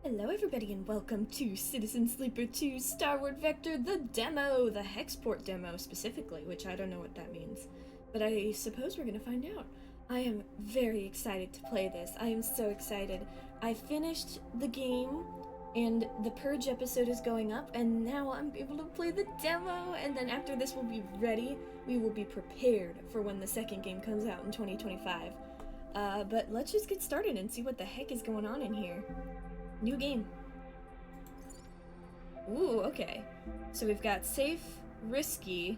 Hello everybody and welcome to Citizen Sleeper 2 Starward Vector, the demo, the Hexport demo specifically, which I don't know what that means, but I suppose we're gonna find out. I am very excited to play this. I am so excited. I finished the game and the Purge episode is going up and now I'm able to play the demo, and then after this we'll be ready. We will be prepared for when the second game comes out in 2025. But let's just get started and see what the heck is going on in here. New game. Ooh, okay. So we've got safe, risky,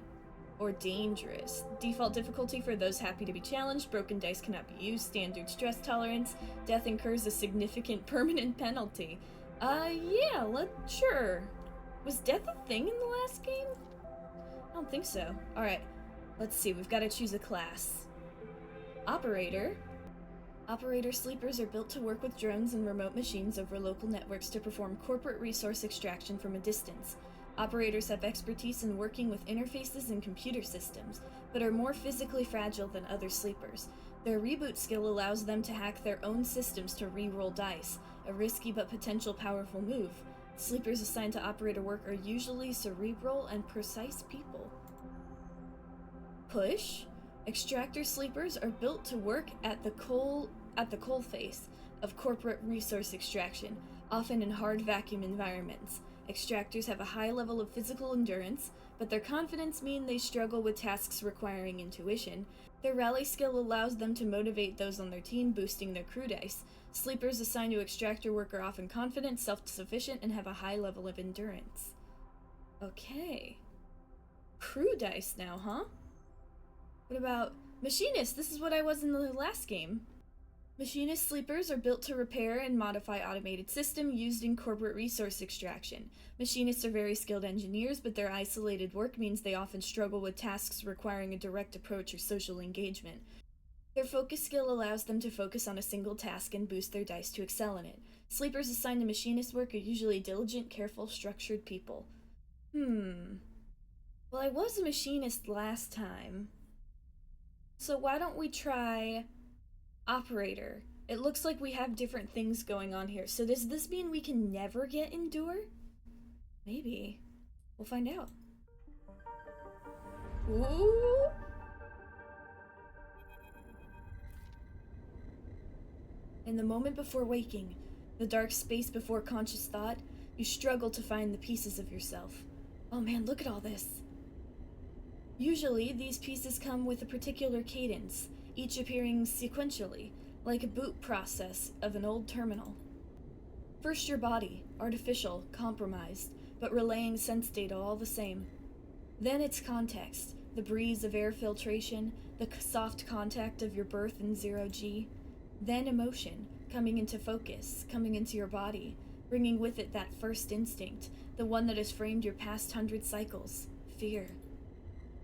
or dangerous. Default difficulty for those happy to be challenged. Broken dice cannot be used. Standard stress tolerance. Death incurs a significant permanent penalty. Yeah, sure. Was death a thing in the last game? I don't think so. Alright, let's see. We've got to choose a class. Operator. Operator sleepers are built to work with drones and remote machines over local networks to perform corporate resource extraction from a distance. Operators have expertise in working with interfaces and computer systems, but are more physically fragile than other sleepers. Their reboot skill allows them to hack their own systems to re-roll dice, a risky but potential powerful move. Sleepers assigned to operator work are usually cerebral and precise people. Push. Extractor sleepers are built to work at the coalface of corporate resource extraction, often in hard vacuum environments. Extractors have a high level of physical endurance, but their confidence means they struggle with tasks requiring intuition. Their rally skill allows them to motivate those on their team, boosting their crew dice. Sleepers assigned to extractor work are often confident, self-sufficient, and have a high level of endurance. Okay. Crew dice now, huh? What about machinist? This is what I was in the last game. Machinist sleepers are built to repair and modify automated systems used in corporate resource extraction. Machinists are very skilled engineers, but their isolated work means they often struggle with tasks requiring a direct approach or social engagement. Their focus skill allows them to focus on a single task and boost their dice to excel in it. Sleepers assigned to machinist work are usually diligent, careful, structured people. Well, I was a machinist last time. So why don't we try operator? It looks like we have different things going on here. So does this mean we can never get endure? Maybe. We'll find out. Ooh! In the moment before waking, the dark space before conscious thought, you struggle to find the pieces of yourself. Oh man, look at all this. Usually, these pieces come with a particular cadence, each appearing sequentially, like a boot process of an old terminal. First your body, artificial, compromised, but relaying sense data all the same. Then its context, the breeze of air filtration, the soft contact of your birth in 0G. Then emotion, coming into focus, coming into your body, bringing with it that first instinct, the one that has framed your past 100 cycles, fear.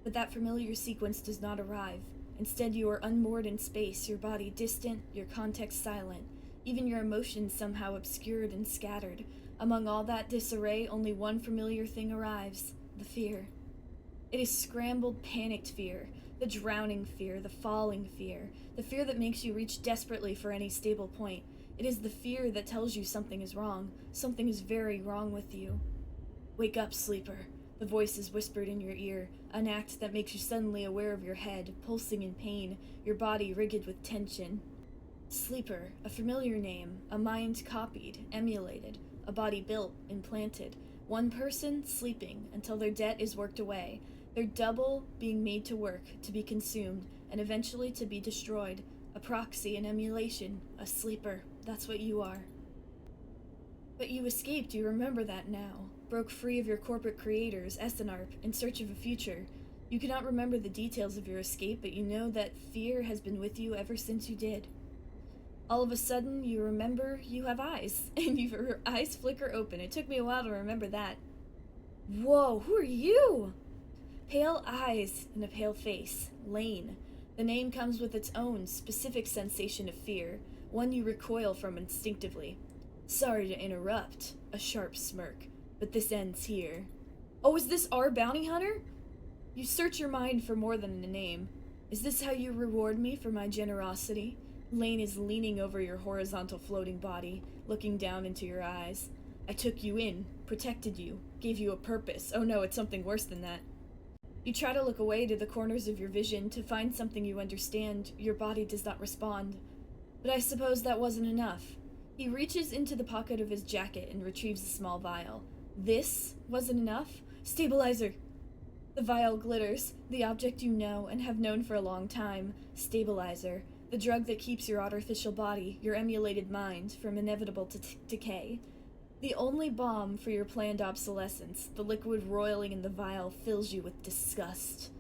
But that familiar sequence does not arrive. Instead, you are unmoored in space, your body distant, your context silent, even your emotions somehow obscured and scattered. Among all that disarray, only one familiar thing arrives, the fear. It is scrambled, panicked fear, the drowning fear, the falling fear, the fear that makes you reach desperately for any stable point. It is the fear that tells you something is wrong, something is very wrong with you. Wake up, sleeper. The voice is whispered in your ear, an act that makes you suddenly aware of your head, pulsing in pain, your body rigged with tension. Sleeper, a familiar name, a mind copied, emulated, a body built, implanted. One person sleeping until their debt is worked away, their double being made to work, to be consumed, and eventually to be destroyed. A proxy, an emulation, a sleeper. That's what you are. But you escaped, you remember that now. Broke free of your corporate creators, SNARP, in search of a future. You cannot remember the details of your escape, but you know that fear has been with you ever since you did. All of a sudden, you remember you have eyes, and your eyes flicker open. It took me a while to remember that. Whoa, who are you? Pale eyes and a pale face. Laine. The name comes with its own specific sensation of fear, one you recoil from instinctively. Sorry to interrupt, a sharp smirk. But this ends here. Oh, is this our bounty hunter? You search your mind for more than a name. Is this how you reward me for my generosity? Laine is leaning over your horizontal floating body, looking down into your eyes. I took you in, protected you, gave you a purpose. Oh no, it's something worse than that. You try to look away to the corners of your vision to find something you understand. Your body does not respond. But I suppose that wasn't enough. He reaches into the pocket of his jacket and retrieves a small vial. This wasn't enough? Stabilizer! The vial glitters, the object you know and have known for a long time. Stabilizer. The drug that keeps your artificial body, your emulated mind, from inevitable decay. The only balm for your planned obsolescence, the liquid roiling in the vial fills you with disgust.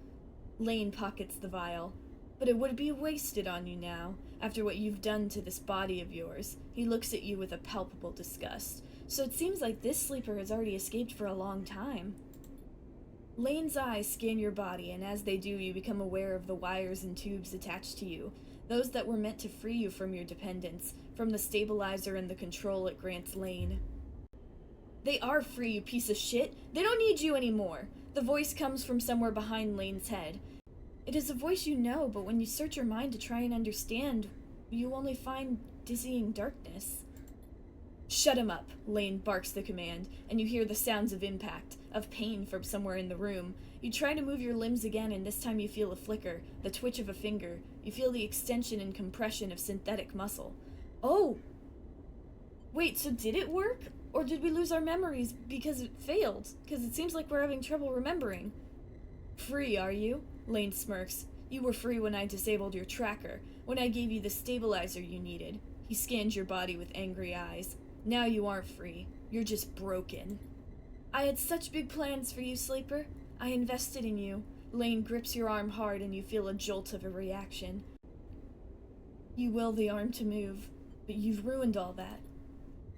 Laine pockets the vial. But it would be wasted on you now, after what you've done to this body of yours. He looks at you with a palpable disgust. So it seems like this sleeper has already escaped for a long time. Laine's eyes scan your body, and as they do, you become aware of the wires and tubes attached to you, those that were meant to free you from your dependence, from the stabilizer and the control it grants Laine. They are free, you piece of shit. They don't need you anymore. The voice comes from somewhere behind Laine's head. It is a voice you know, but when you search your mind to try and understand, you only find dizzying darkness. Shut him up, Laine barks the command, and you hear the sounds of impact, of pain from somewhere in the room. You try to move your limbs again, and this time you feel a flicker, the twitch of a finger. You feel the extension and compression of synthetic muscle. Oh! Wait, so did it work? Or did we lose our memories because it failed? Because it seems like we're having trouble remembering. Free, are you? Laine smirks. You were free when I disabled your tracker, when I gave you the stabilizer you needed. He scans your body with angry eyes. Now you aren't free. You're just broken. I had such big plans for you, Sleeper. I invested in you. Laine grips your arm hard and you feel a jolt of a reaction. You will the arm to move, but you've ruined all that.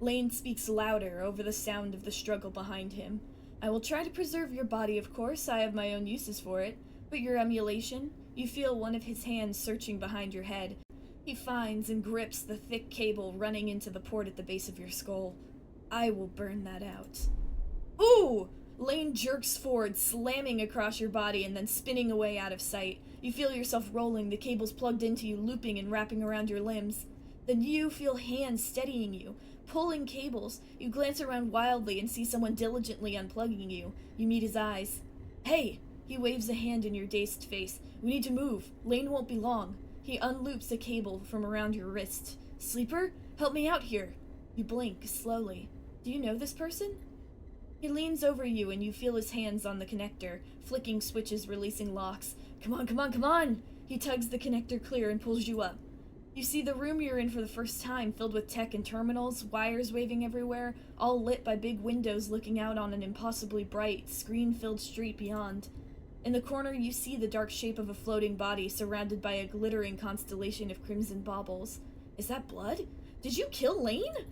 Laine speaks louder over the sound of the struggle behind him. I will try to preserve your body, of course. I have my own uses for it. But your emulation? You feel one of his hands searching behind your head. He finds and grips the thick cable running into the port at the base of your skull. I will burn that out. Ooh! Laine jerks forward, slamming across your body and then spinning away out of sight. You feel yourself rolling, the cables plugged into you, looping and wrapping around your limbs. Then you feel hands steadying you, pulling cables. You glance around wildly and see someone diligently unplugging you. You meet his eyes. Hey! He waves a hand in your dazed face. We need to move. Laine won't be long. He unloops a cable from around your wrist. Sleeper? Help me out here. You blink slowly. Do you know this person? He leans over you and you feel his hands on the connector, flicking switches, releasing locks. Come on, come on, come on! He tugs the connector clear and pulls you up. You see the room you're in for the first time, filled with tech and terminals, wires waving everywhere, all lit by big windows looking out on an impossibly bright, screen-filled street beyond. In the corner, you see the dark shape of a floating body surrounded by a glittering constellation of crimson baubles. Is that blood? Did you kill Laine?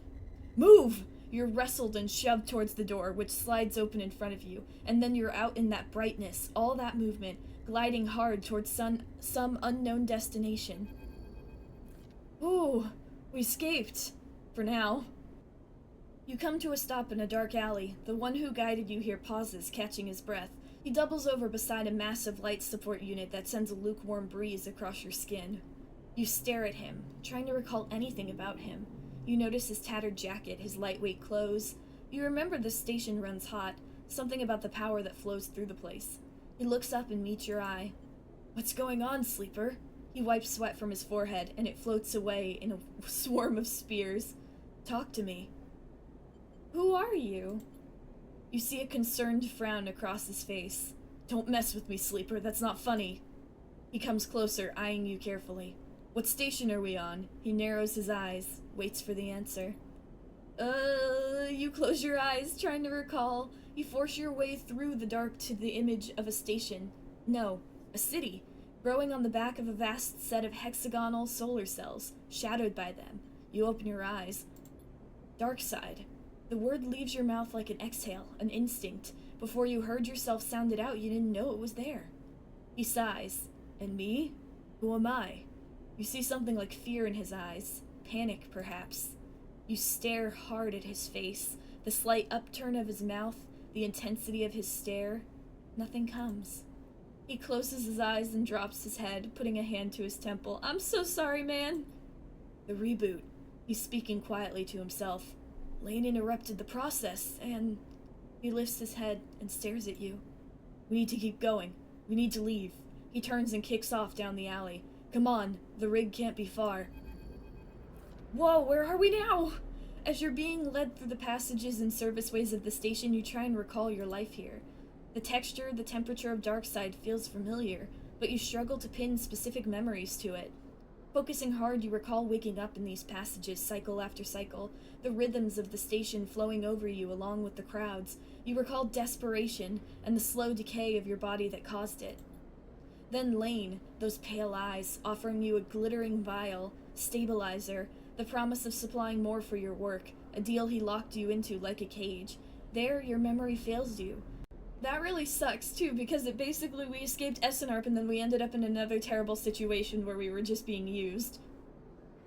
Move! You're wrestled and shoved towards the door, which slides open in front of you, and then you're out in that brightness, all that movement, gliding hard towards some unknown destination. Ooh, we escaped. For now. You come to a stop in a dark alley. The one who guided you here pauses, catching his breath. He doubles over beside a massive light support unit that sends a lukewarm breeze across your skin. You stare at him, trying to recall anything about him. You notice his tattered jacket, his lightweight clothes. You remember the station runs hot, something about the power that flows through the place. He looks up and meets your eye. What's going on, Sleeper? He wipes sweat from his forehead, and it floats away in a swarm of spears. Talk to me. Who are you? You see a concerned frown across his face. Don't mess with me, Sleeper. That's not funny. He comes closer, eyeing you carefully. What station are we on? He narrows his eyes, waits for the answer. You close your eyes, trying to recall. You force your way through the dark to the image of a station. No, a city, growing on the back of a vast set of hexagonal solar cells, shadowed by them. You open your eyes. Dark side. The word leaves your mouth like an exhale, an instinct. Before you heard yourself sound it out, you didn't know it was there. He sighs. And me? Who am I? You see something like fear in his eyes. Panic, perhaps. You stare hard at his face, the slight upturn of his mouth, the intensity of his stare. Nothing comes. He closes his eyes and drops his head, putting a hand to his temple. I'm so sorry, man. The reboot. He's speaking quietly to himself. Laine interrupted the process, and... He lifts his head and stares at you. We need to keep going. We need to leave. He turns and kicks off down the alley. Come on, the rig can't be far. Whoa, where are we now? As you're being led through the passages and serviceways of the station, you try and recall your life here. The texture, the temperature of Darkside feels familiar, but you struggle to pin specific memories to it. Focusing hard, you recall waking up in these passages cycle after cycle, the rhythms of the station flowing over you along with the crowds. You recall desperation and the slow decay of your body that caused it. Then Laine, those pale eyes, offering you a glittering vial, stabilizer, the promise of supplying more for your work, a deal he locked you into like a cage. There, your memory fails you. That really sucks, too, because we escaped Essenarp and then we ended up in another terrible situation where we were just being used.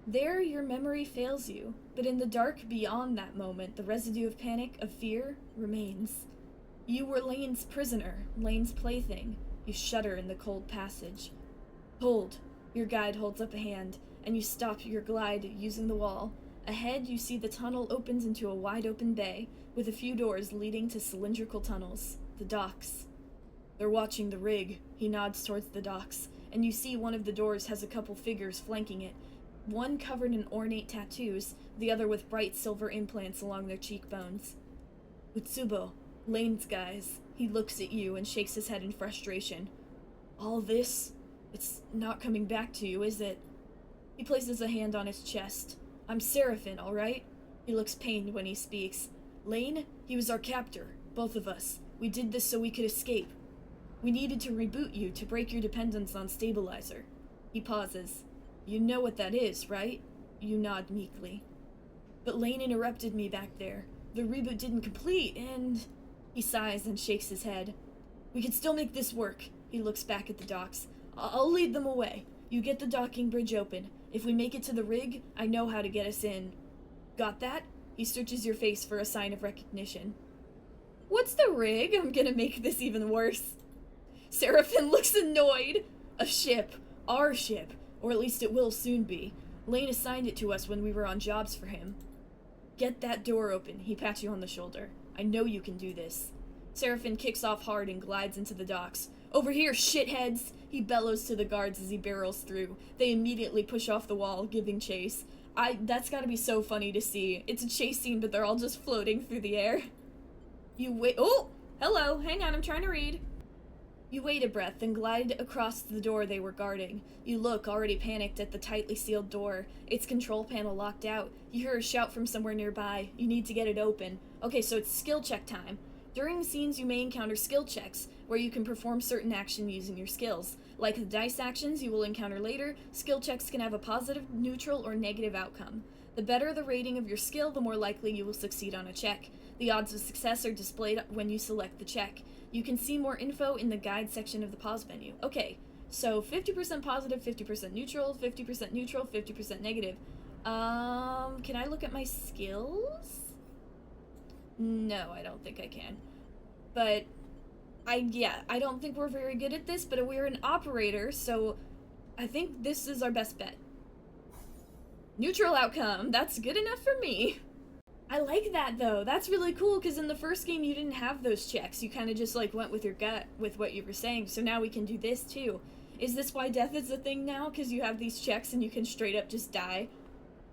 There, your memory fails you, but in the dark beyond that moment, the residue of panic, of fear, remains. You were Laine's prisoner, Laine's plaything. You shudder in the cold passage. Hold. Your guide holds up a hand, and you stop your glide using the wall. Ahead, you see the tunnel opens into a wide-open bay, with a few doors leading to cylindrical tunnels. The docks. They're watching the rig. He nods towards the docks, and you see one of the doors has a couple figures flanking it. One covered in ornate tattoos, the other with bright silver implants along their cheekbones. Utsubo, Laine's guys. He looks at you and shakes his head in frustration. All this? It's not coming back to you, is it? He places a hand on his chest. I'm Seraphin, alright? He looks pained when he speaks. Laine, he was our captor. Both of us. We did this so we could escape. We needed to reboot you to break your dependence on stabilizer. He pauses. You know what that is, right? You nod meekly. But Laine interrupted me back there. The reboot didn't complete, and... He sighs and shakes his head. We can still make this work. He looks back at the docks. I'll lead them away. You get the docking bridge open. If we make it to the rig, I know how to get us in. Got that? He searches your face for a sign of recognition. What's the rig? I'm gonna make this even worse. Seraphin looks annoyed. A ship. Our ship. Or at least it will soon be. Laine assigned it to us when we were on jobs for him. Get that door open. He pats you on the shoulder. I know you can do this. Seraphin kicks off hard and glides into the docks. Over here, shitheads! He bellows to the guards as he barrels through. They immediately push off the wall, giving chase. That's gotta be so funny to see. It's a chase scene, but they're all just floating through the air. You wait- Oh! Hello! Hang on, I'm trying to read. You wait a breath and glide across the door they were guarding. You look, already panicked, at the tightly sealed door. Its control panel locked out. You hear a shout from somewhere nearby. You need to get it open. Okay, so it's skill check time. During scenes, you may encounter skill checks, where you can perform certain action using your skills. Like the dice actions you will encounter later, skill checks can have a positive, neutral, or negative outcome. The better the rating of your skill, the more likely you will succeed on a check. The odds of success are displayed when you select the check. You can see more info in the guide section of the pause menu. Okay, so 50% positive, 50% neutral, 50% neutral, 50% negative. Can I look at my skills? No, I don't think I can. But, I don't think we're very good at this, but we're an operator, so I think this is our best bet. Neutral outcome, that's good enough for me. I like that, though. That's really cool, because in the first game you didn't have those checks. You kind of just, went with your gut with what you were saying, so now we can do this, too. Is this why death is a thing now? Because you have these checks and you can straight up just die?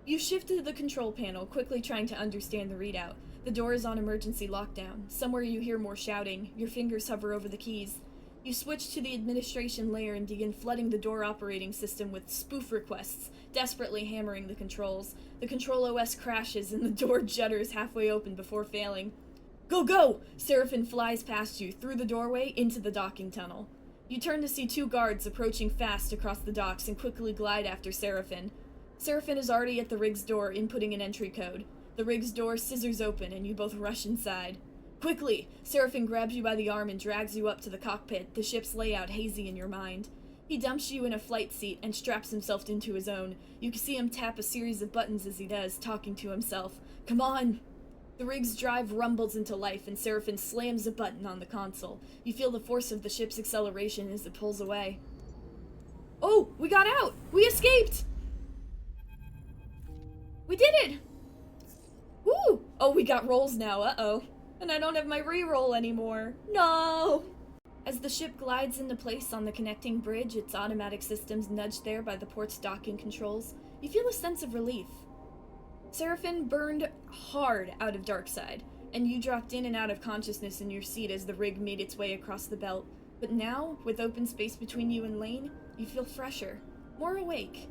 You shift to the control panel, quickly trying to understand the readout. The door is on emergency lockdown. Somewhere you hear more shouting. Your fingers hover over the keys. You switch to the administration layer and begin flooding the door operating system with spoof requests, desperately hammering the controls. The control OS crashes and the door judders halfway open before failing. Go, go! Seraphin flies past you, through the doorway, into the docking tunnel. You turn to see two guards approaching fast across the docks and quickly glide after Seraphin. Seraphin is already at the rig's door, inputting an entry code. The rig's door scissors open and you both rush inside. Quickly! Seraphin grabs you by the arm and drags you up to the cockpit, the ship's layout hazy in your mind. He dumps you in a flight seat and straps himself into his own. You can see him tap a series of buttons as he does, talking to himself. Come on! The rig's drive rumbles into life and Seraphin slams a button on the console. You feel the force of the ship's acceleration as it pulls away. Oh! We got out! We escaped! We did it! Woo! Oh, we got rolls now, uh-oh. And I don't have my re-roll anymore. No! As the ship glides into place on the connecting bridge, its automatic systems nudged there by the port's docking controls, you feel a sense of relief. Seraphine burned hard out of Darkside, and you dropped in and out of consciousness in your seat as the rig made its way across the belt. But now, with open space between you and Laine, you feel fresher, more awake.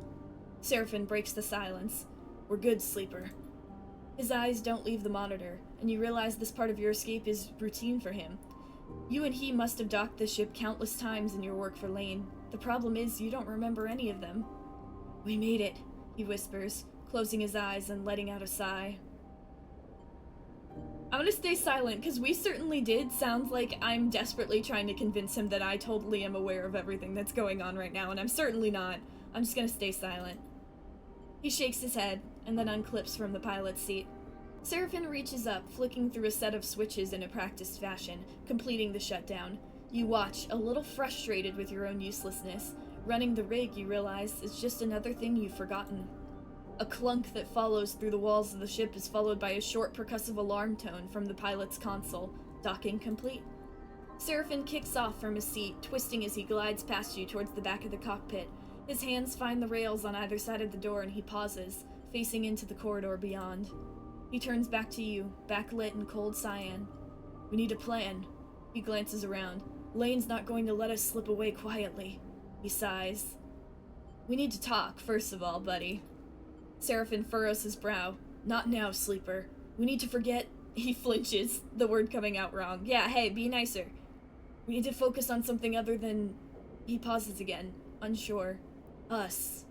Seraphine breaks the silence. We're good, sleeper. His eyes don't leave the monitor, and you realize this part of your escape is routine for him. You and he must have docked the ship countless times in your work for Laine. The problem is, you don't remember any of them. We made it, he whispers, closing his eyes and letting out a sigh. I'm gonna stay silent, because we certainly did. Sounds like I'm desperately trying to convince him that I totally am aware of everything that's going on right now, and I'm certainly not. I'm just gonna stay silent. He shakes his head, and then unclips from the pilot's seat. Seraphine reaches up, flicking through a set of switches in a practiced fashion, completing the shutdown. You watch, a little frustrated with your own uselessness. Running the rig, you realize, is just another thing you've forgotten. A clunk that follows through the walls of the ship is followed by a short percussive alarm tone from the pilot's console. Docking complete. Seraphine kicks off from his seat, twisting as he glides past you towards the back of the cockpit. His hands find the rails on either side of the door and he pauses, facing into the corridor beyond. He turns back to you, backlit in cold cyan. We need a plan. He glances around. Laine's not going to let us slip away quietly. He sighs. We need to talk, first of all, buddy. Seraphine furrows his brow. Not now, sleeper. We need to forget... He flinches, the word coming out wrong. Yeah, hey, be nicer. We need to focus on something other than... He pauses again, unsure. Us.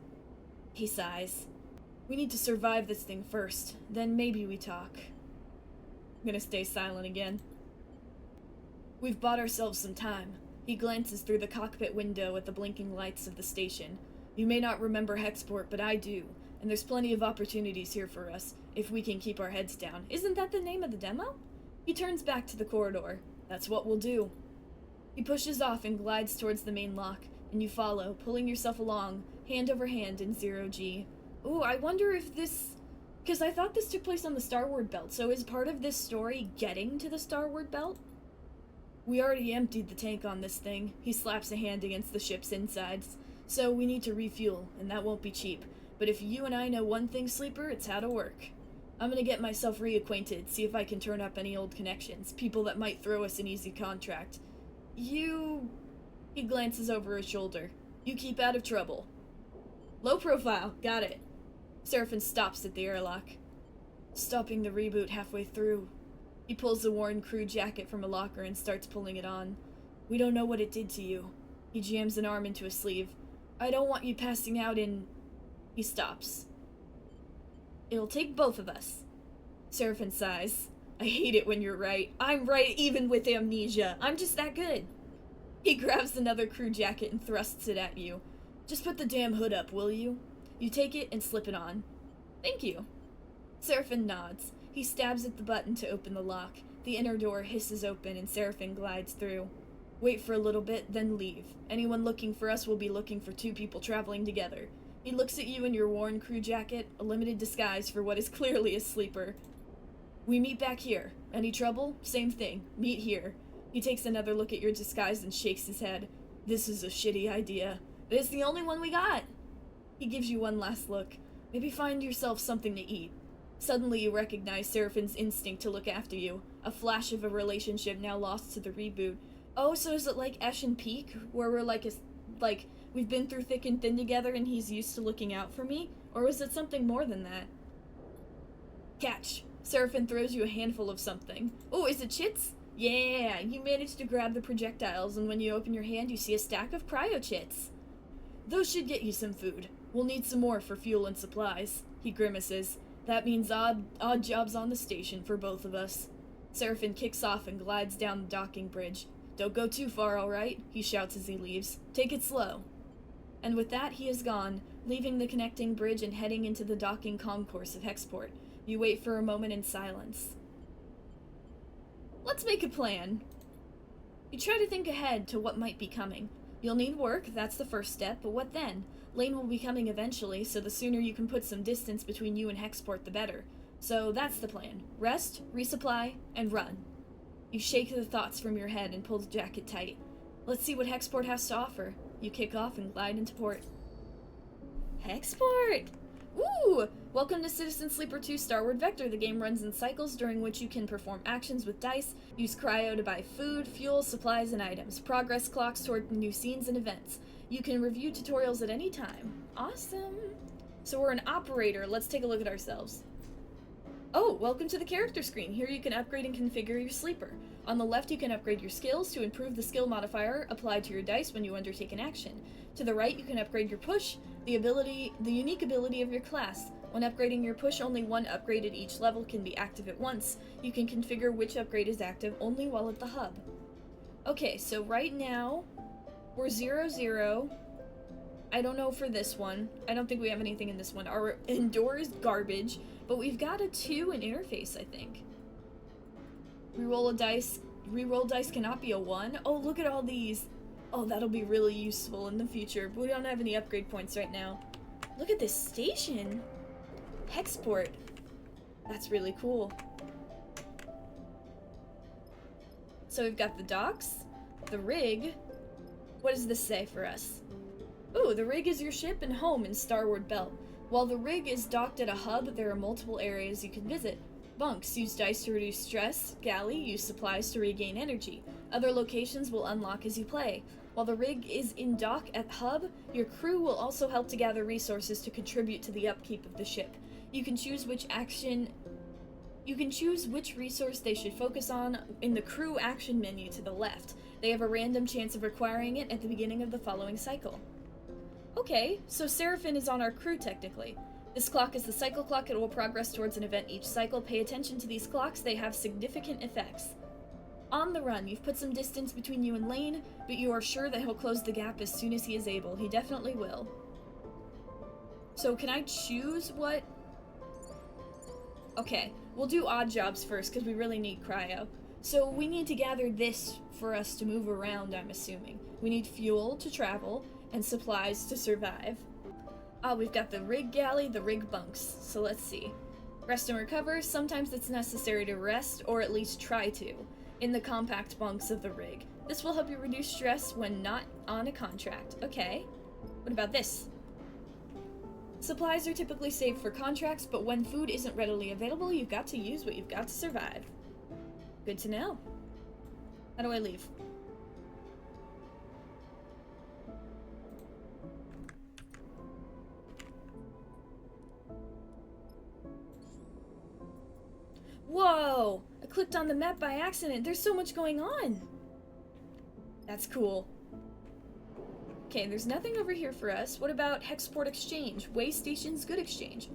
He sighs. We need to survive this thing first, then maybe we talk. I'm gonna stay silent again. We've bought ourselves some time. He glances through the cockpit window at the blinking lights of the station. You may not remember Hexport, but I do, and there's plenty of opportunities here for us, if we can keep our heads down. Isn't that the name of the demo? He turns back to the corridor. That's what we'll do. He pushes off and glides towards the main lock, and you follow, pulling yourself along, hand over hand in 0G. Ooh, I wonder if this... Because I thought this took place on the Starward Belt, so is part of this story getting to the Starward Belt? We already emptied the tank on this thing. He slaps a hand against the ship's insides. So we need to refuel, and that won't be cheap. But if you and I know one thing, Sleeper, it's how to work. I'm gonna get myself reacquainted, see if I can turn up any old connections, people that might throw us an easy contract. You... He glances over his shoulder. You keep out of trouble. Low profile, got it. Seraphine stops at the airlock. Stopping the reboot halfway through. He pulls a worn crew jacket from a locker and starts pulling it on. We don't know what it did to you. He jams an arm into a sleeve. I don't want you passing out in... He stops. It'll take both of us. Seraphine sighs. I hate it when you're right. I'm right even with amnesia. I'm just that good. He grabs another crew jacket and thrusts it at you. Just put the damn hood up, will you? You take it and slip it on. Thank you. Seraphine nods. He stabs at the button to open the lock. The inner door hisses open and Seraphine glides through. Wait for a little bit, then leave. Anyone looking for us will be looking for two people traveling together. He looks at you in your worn crew jacket, a limited disguise for what is clearly a sleeper. We meet back here. Any trouble? Same thing. Meet here. He takes another look at your disguise and shakes his head. This is a shitty idea. It's the only one we got. He gives you one last look. Maybe find yourself something to eat. Suddenly you recognize Seraphine's instinct to look after you. A flash of a relationship now lost to the reboot. Oh, so is it like Ash and Peak, where we're like we've been through thick and thin together and he's used to looking out for me? Or is it something more than that? Catch. Seraphine throws you a handful of something. Oh, is it chits? Yeah, you managed to grab the projectiles, and when you open your hand, you see a stack of cryo chits. Those should get you some food. We'll need some more for fuel and supplies. He grimaces. That means odd jobs on the station for both of us. Seraphine kicks off and glides down the docking bridge. Don't go too far, all right? He shouts as he leaves. Take it slow. And with that, he is gone, leaving the connecting bridge and heading into the docking concourse of Hexport. You wait for a moment in silence. Let's make a plan. You try to think ahead to what might be coming. You'll need work, that's the first step, but what then? Laine will be coming eventually, so the sooner you can put some distance between you and Hexport, the better. So that's the plan. Rest, resupply, and run. You shake the thoughts from your head and pull the jacket tight. Let's see what Hexport has to offer. You kick off and glide into port. Hexport! Woo! Welcome to Citizen Sleeper 2 Starward Vector. The game runs in cycles during which you can perform actions with dice, use cryo to buy food, fuel, supplies, and items, progress clocks toward new scenes and events. You can review tutorials at any time. Awesome! So we're an operator. Let's take a look at ourselves. Oh, welcome to the character screen. Here you can upgrade and configure your sleeper. On the left, you can upgrade your skills to improve the skill modifier applied to your dice when you undertake an action. To the right, you can upgrade your push, the unique ability of your class. When upgrading your push, only one upgrade at each level can be active at once. You can configure which upgrade is active only while at the hub. Okay, so right now, we're 0-0. I don't know for this one. I don't think we have anything in this one. Our endure is garbage, but we've got a 2 in interface, I think. Reroll dice cannot be a 1. Oh, look at all these. Oh, that'll be really useful in the future, but we don't have any upgrade points right now. Look at this station. Hexport. That's really cool. So we've got the docks, the rig. What does this say for us? Ooh, the rig is your ship and home in Starward Belt. While the rig is docked at a hub, there are multiple areas you can visit. Bunks, use dice to reduce stress. Galley, use supplies to regain energy. Other locations will unlock as you play. While the rig is in dock at hub, your crew will also help to gather resources to contribute to the upkeep of the ship. You can choose which resource they should focus on in the crew action menu to the left. They have a random chance of acquiring it at the beginning of the following cycle. Okay, so Seraphine is on our crew technically. This clock is the cycle clock. It will progress towards an event each cycle. Pay attention to these clocks. They have significant effects. On the run, you've put some distance between you and Laine, but you are sure that he'll close the gap as soon as he is able. He definitely will. So can I choose what? Okay, we'll do odd jobs first because we really need cryo. So we need to gather this for us to move around, I'm assuming. We need fuel to travel and supplies to survive. We've got the rig galley, the rig bunks. So let's see. Rest and recover. Sometimes it's necessary to rest, or at least try to, in the compact bunks of the rig. This will help you reduce stress when not on a contract. Okay. What about this? Supplies are typically saved for contracts, but when food isn't readily available, you've got to use what you've got to survive. Good to know. How do I leave? Whoa! I clicked on the map by accident. There's so much going on. That's cool. Okay, there's nothing over here for us. What about Hexport Exchange? Way stations, good exchange.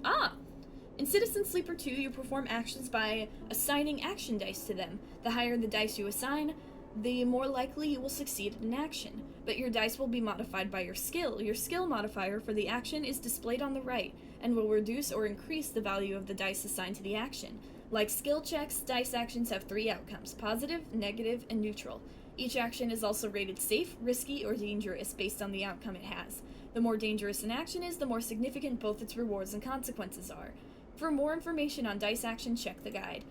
In Citizen Sleeper 2, you perform actions by assigning action dice to them. The higher the dice you assign, the more likely you will succeed in an action. But your dice will be modified by your skill. Your skill modifier for the action is displayed on the right, and will reduce or increase the value of the dice assigned to the action. Like skill checks, dice actions have 3 outcomes: positive, negative, and neutral. Each action is also rated safe, risky, or dangerous based on the outcome it has. The more dangerous an action is, the more significant both its rewards and consequences are. For more information on dice action, check the guide.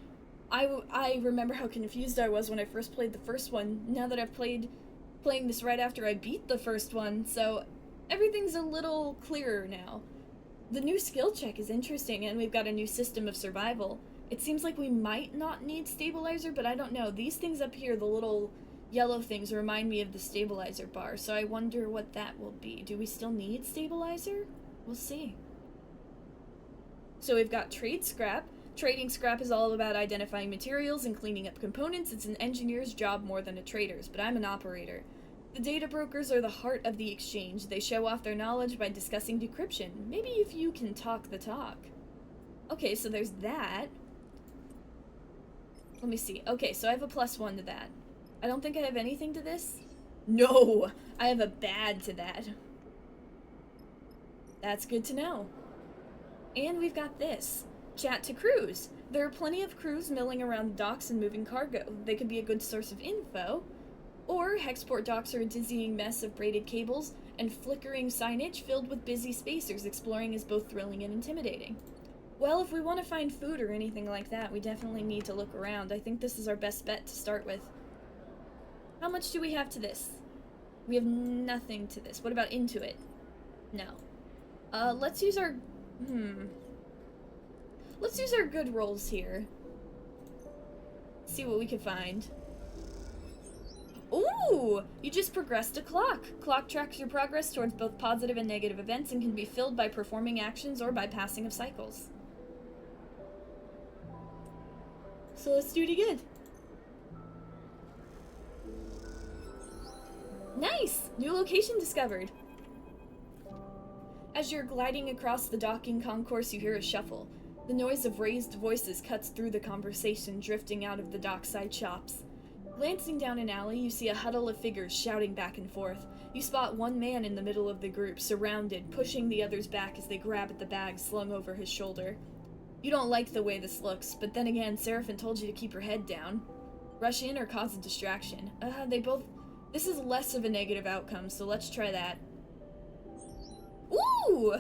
I remember how confused I was when I first played the first one, now that I've playing this right after I beat the first one, so everything's a little clearer now. The new skill check is interesting, and we've got a new system of survival. It seems like we might not need stabilizer, but I don't know. These things up here, the little yellow things, remind me of the stabilizer bar, so I wonder what that will be. Do we still need stabilizer? We'll see. So we've got trade scrap. Trading scrap is all about identifying materials and cleaning up components. It's an engineer's job more than a trader's, but I'm an operator. The data brokers are the heart of the exchange. They show off their knowledge by discussing decryption. Maybe if you can talk the talk. Okay, so there's that. Let me see. Okay, so I have a +1 to that. I don't think I have anything to this. No! I have a bad to that. That's good to know. And we've got this. Chat to crews. There are plenty of crews milling around the docks and moving cargo. They could be a good source of info. Or Hexport docks are a dizzying mess of braided cables. and flickering signage filled with busy spacers. Exploring is both thrilling and intimidating. Well, if we want to find food or anything like that, we definitely need to look around. I think this is our best bet to start with. How much do we have to this? We have nothing to this. What about into it? No. Let's use our... Let's use our good rolls here. See what we can find. Ooh! You just progressed a clock. Clock tracks your progress towards both positive and negative events and can be filled by performing actions or by passing of cycles. So let's do it again. Nice! New location discovered. As you're gliding across the docking concourse, you hear a shuffle. The noise of raised voices cuts through the conversation, drifting out of the dockside shops. Glancing down an alley, you see a huddle of figures shouting back and forth. You spot one man in the middle of the group, surrounded, pushing the others back as they grab at the bag slung over his shoulder. You don't like the way this looks, but then again, Seraphin told you to keep your head down. Rush in or cause a distraction. This is less of a negative outcome, so let's try that. Ooh!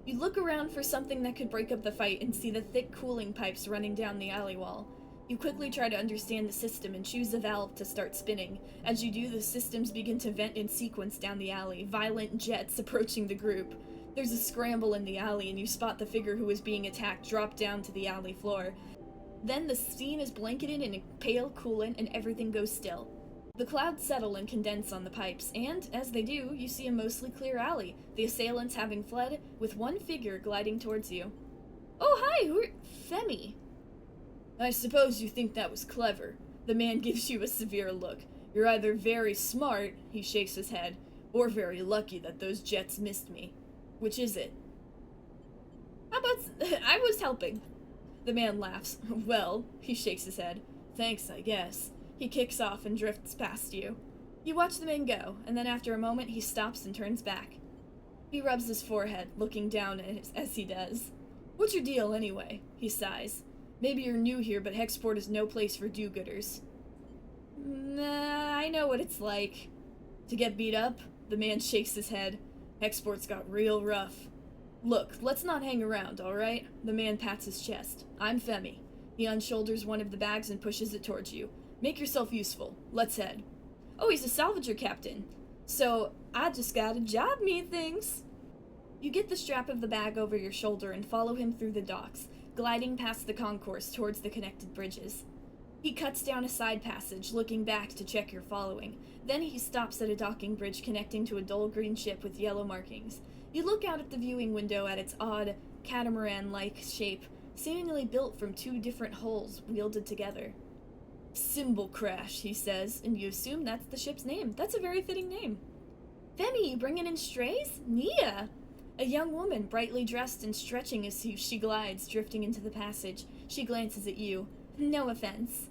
You look around for something that could break up the fight and see the thick cooling pipes running down the alley wall. You quickly try to understand the system and choose a valve to start spinning. As you do, the systems begin to vent in sequence down the alley, violent jets approaching the group. There's a scramble in the alley and you spot the figure who is being attacked drop down to the alley floor. Then the scene is blanketed in a pale coolant and everything goes still. The clouds settle and condense on the pipes, and, as they do, you see a mostly clear alley, the assailants having fled, with one figure gliding towards you. Oh, hi, Femi. I suppose you think that was clever. The man gives you a severe look. You're either very smart, he shakes his head, or very lucky that those jets missed me. Which is it? How about... I was helping. The man laughs. Well, he shakes his head. Thanks, I guess. He kicks off and drifts past you. You watch the man go, and then after a moment he stops and turns back. He rubs his forehead, looking down as he does. What's your deal, anyway? He sighs. Maybe you're new here, but Hexport is no place for do-gooders. Nah, I know what it's like. To get beat up? The man shakes his head. Hexport's got real rough. Look, let's not hang around, alright? The man pats his chest. I'm Femi. He unshoulders one of the bags and pushes it towards you. Make yourself useful. Let's head. Oh, he's a salvager captain. So, I just got a job, methinks. You get the strap of the bag over your shoulder and follow him through the docks, gliding past the concourse towards the connected bridges. He cuts down a side passage, looking back to check you're following. Then he stops at a docking bridge connecting to a dull green ship with yellow markings. You look out at the viewing window at its odd, catamaran-like shape, seemingly built from two different hulls welded together. Symbol crash, he says, and you assume that's the ship's name. That's a very fitting name. Femi, you bringing in strays? Nia! A young woman, brightly dressed and stretching as she glides, drifting into the passage. She glances at you. No offense.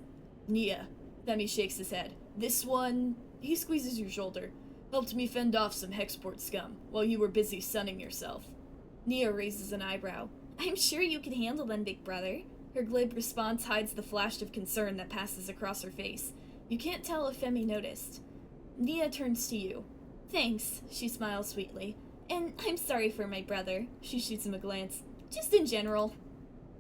Nia. Femi shakes his head. This one... He squeezes your shoulder. Helped me fend off some Hexport scum, while you were busy sunning yourself. Nia raises an eyebrow. I'm sure you can handle them, big brother. Her glib response hides the flash of concern that passes across her face. You can't tell if Femi noticed. Nia turns to you. Thanks, she smiles sweetly. And I'm sorry for my brother. She shoots him a glance. Just in general.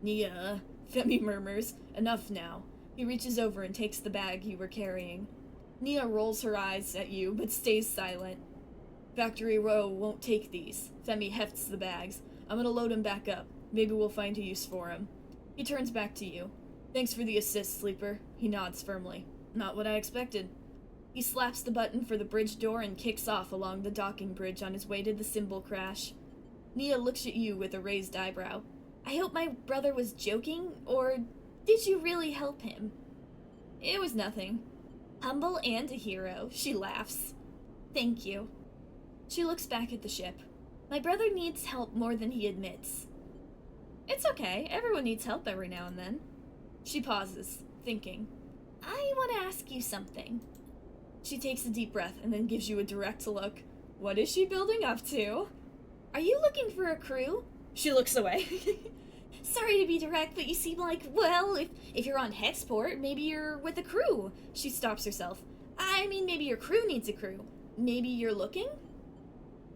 Nia, Femi murmurs. Enough now. He reaches over and takes the bag you were carrying. Nia rolls her eyes at you, but stays silent. Factory Row won't take these. Femi hefts the bags. I'm gonna load him back up. Maybe we'll find a use for him. He turns back to you. Thanks for the assist, Sleeper. He nods firmly. Not what I expected. He slaps the button for the bridge door and kicks off along the docking bridge on his way to the symbol crash. Nia looks at you with a raised eyebrow. I hope my brother was joking, or did you really help him? It was nothing. Humble and a hero, she laughs. Thank you. She looks back at the ship. My brother needs help more than he admits. It's okay, everyone needs help every now and then. She pauses, thinking. I want to ask you something. She takes a deep breath and then gives you a direct look. What is she building up to? Are you looking for a crew? She looks away. Sorry to be direct, but you seem like, well, if you're on Hexport, maybe you're with a crew. She stops herself. I mean, maybe your crew needs a crew. Maybe you're looking?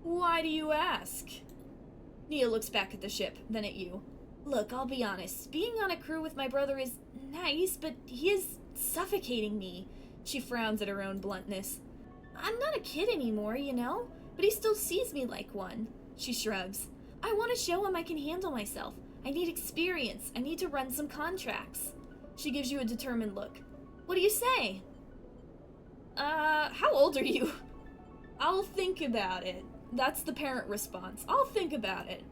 Why do you ask? Nia looks back at the ship, then at you. Look, I'll be honest. Being on a crew with my brother is nice, but he is suffocating me. She frowns at her own bluntness. I'm not a kid anymore, you know? But he still sees me like one. She shrugs. I want to show him I can handle myself. I need experience. I need to run some contracts. She gives you a determined look. What do you say? How old are you? I'll think about it. That's the parent response. I'll think about it.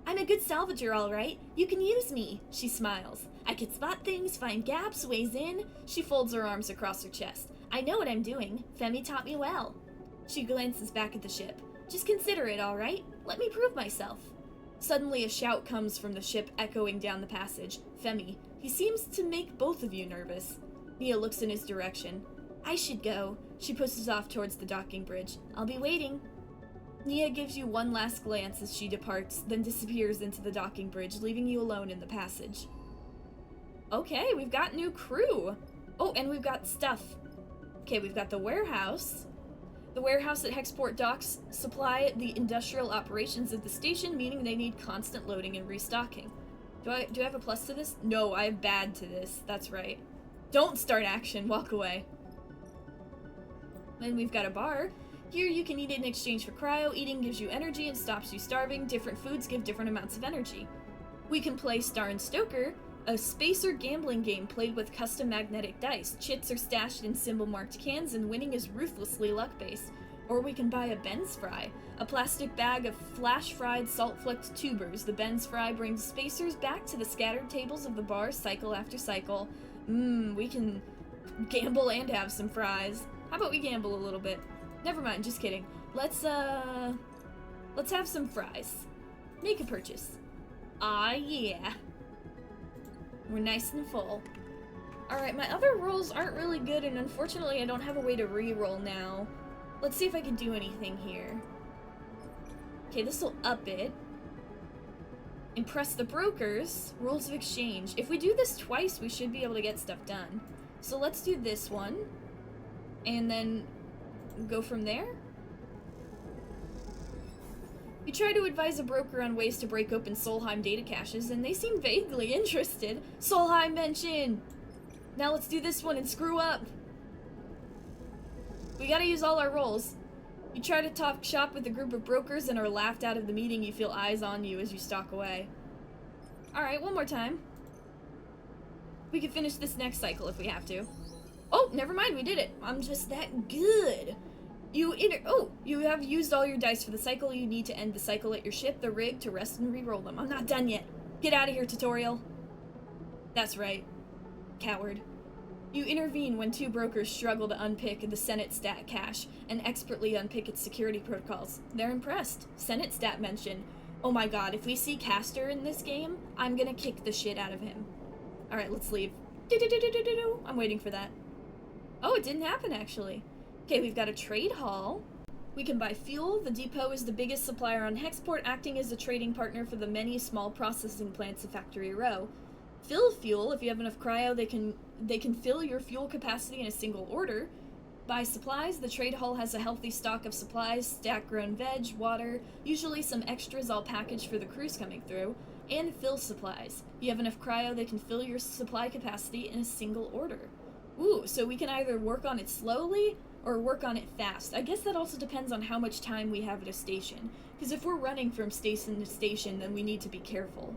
I'm a good salvager, all right. You can use me. She smiles. I can spot things, find gaps, ways in. She folds her arms across her chest. I know what I'm doing. Femi taught me well. She glances back at the ship. Just consider it, all right? Let me prove myself. Suddenly a shout comes from the ship echoing down the passage. Femi. He seems to make both of you nervous. Nia looks in his direction. I should go. She pushes off towards the docking bridge. I'll be waiting. Nia gives you one last glance as she departs, then disappears into the docking bridge, leaving you alone in the passage. Okay, we've got new crew. Oh, and we've got stuff. Okay, we've got the warehouse. The warehouse at Hexport docks supply the industrial operations of the station, meaning they need constant loading and restocking. Do I have a plus to this? No, I have bad to this. That's right. Don't start action. Walk away. Then we've got a bar. Here you can eat in exchange for cryo. Eating gives you energy and stops you starving. Different foods give different amounts of energy. We can play Star and Stoker, a spacer gambling game played with custom magnetic dice. Chits are stashed in symbol-marked cans, and winning is ruthlessly luck-based. Or we can buy a Ben's Fry, a plastic bag of flash-fried, salt-flecked tubers. The Ben's Fry brings spacers back to the scattered tables of the bar cycle after cycle. We can gamble and have some fries. How about we gamble a little bit? Never mind, just kidding. Let's have some fries. Make a purchase. Ah, yeah. We're nice and full. Alright, my other rolls aren't really good, and unfortunately I don't have a way to re-roll now. Let's see if I can do anything here. Okay, this'll up it. Impress the brokers. Rules of exchange. If we do this twice, we should be able to get stuff done. So let's do this one. And then go from there. You try to advise a broker on ways to break open Solheim data caches, and they seem vaguely interested. Solheim mention! Now let's do this one and screw up. We gotta use all our rolls. You try to talk shop with a group of brokers and are laughed out of the meeting. You feel eyes on you as you stalk away. Alright, one more time. We can finish this next cycle if we have to. Oh, never mind, we did it. I'm just that good. You have used all your dice for the cycle. You need to end the cycle at your ship, the rig, to rest and re-roll them. I'm not done yet. Get out of here, tutorial. That's right. Coward. You intervene when two brokers struggle to unpick the Senate stat cache and expertly unpick its security protocols. They're impressed. Senate stat mention. Oh my god, if we see Castor in this game, I'm gonna kick the shit out of him. Alright, let's leave. I'm waiting for that. Oh, it didn't happen, actually. Okay, we've got a trade hall. We can buy fuel. The depot is the biggest supplier on Hexport, acting as a trading partner for the many small processing plants of Factory Row. Fill fuel. If you have enough cryo, they can fill your fuel capacity in a single order. Buy supplies. The trade hall has a healthy stock of supplies, stack-grown veg, water, usually some extras all packaged for the crews coming through, and fill supplies. If you have enough cryo, they can fill your supply capacity in a single order. Ooh, so we can either work on it slowly or work on it fast. I guess that also depends on how much time we have at a station, because if we're running from station to station, then we need to be careful.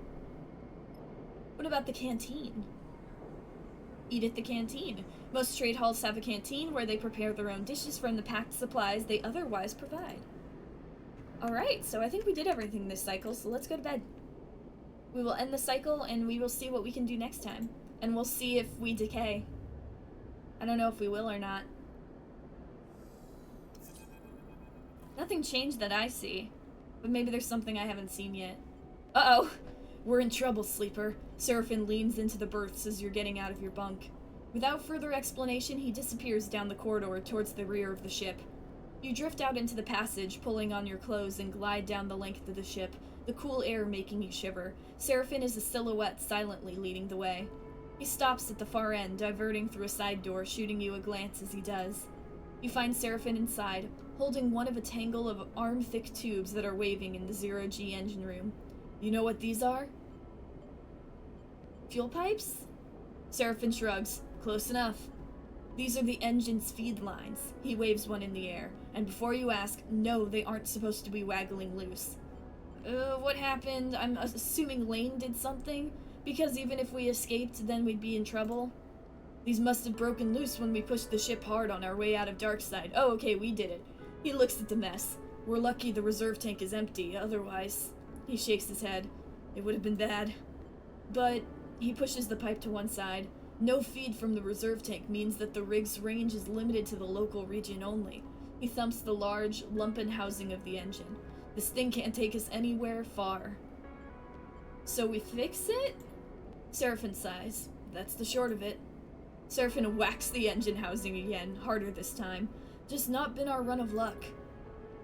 What about the canteen? Eat at the canteen. Most trade halls have a canteen where they prepare their own dishes from the packed supplies they otherwise provide. Alright, so I think we did everything this cycle, so let's go to bed. We will end the cycle, and we will see what we can do next time. And we'll see if we decay. I don't know if we will or not. Nothing changed that I see, but maybe there's something I haven't seen yet. Uh-oh! We're in trouble, sleeper. Seraphin leans into the berths as you're getting out of your bunk. Without further explanation, he disappears down the corridor towards the rear of the ship. You drift out into the passage, pulling on your clothes, and glide down the length of the ship, the cool air making you shiver. Seraphin is a silhouette silently leading the way. He stops at the far end, diverting through a side door, shooting you a glance as he does. You find Seraphine inside, holding one of a tangle of arm-thick tubes that are waving in the zero-G engine room. You know what these are? Fuel pipes? Seraphine shrugs. Close enough. These are the engine's feed lines. He waves one in the air. And before you ask, no, they aren't supposed to be waggling loose. What happened? I'm assuming Laine did something? Because even if we escaped, then we'd be in trouble? These must have broken loose when we pushed the ship hard on our way out of Darkside. Oh, okay, we did it. He looks at the mess. We're lucky the reserve tank is empty, otherwise... He shakes his head. It would have been bad. But... He pushes the pipe to one side. No feed from the reserve tank means that the rig's range is limited to the local region only. He thumps the large, lumpen housing of the engine. This thing can't take us anywhere far. So we fix it? Seraphine sighs. That's the short of it. Seraphine whacks the engine housing again, harder this time. Just not been our run of luck.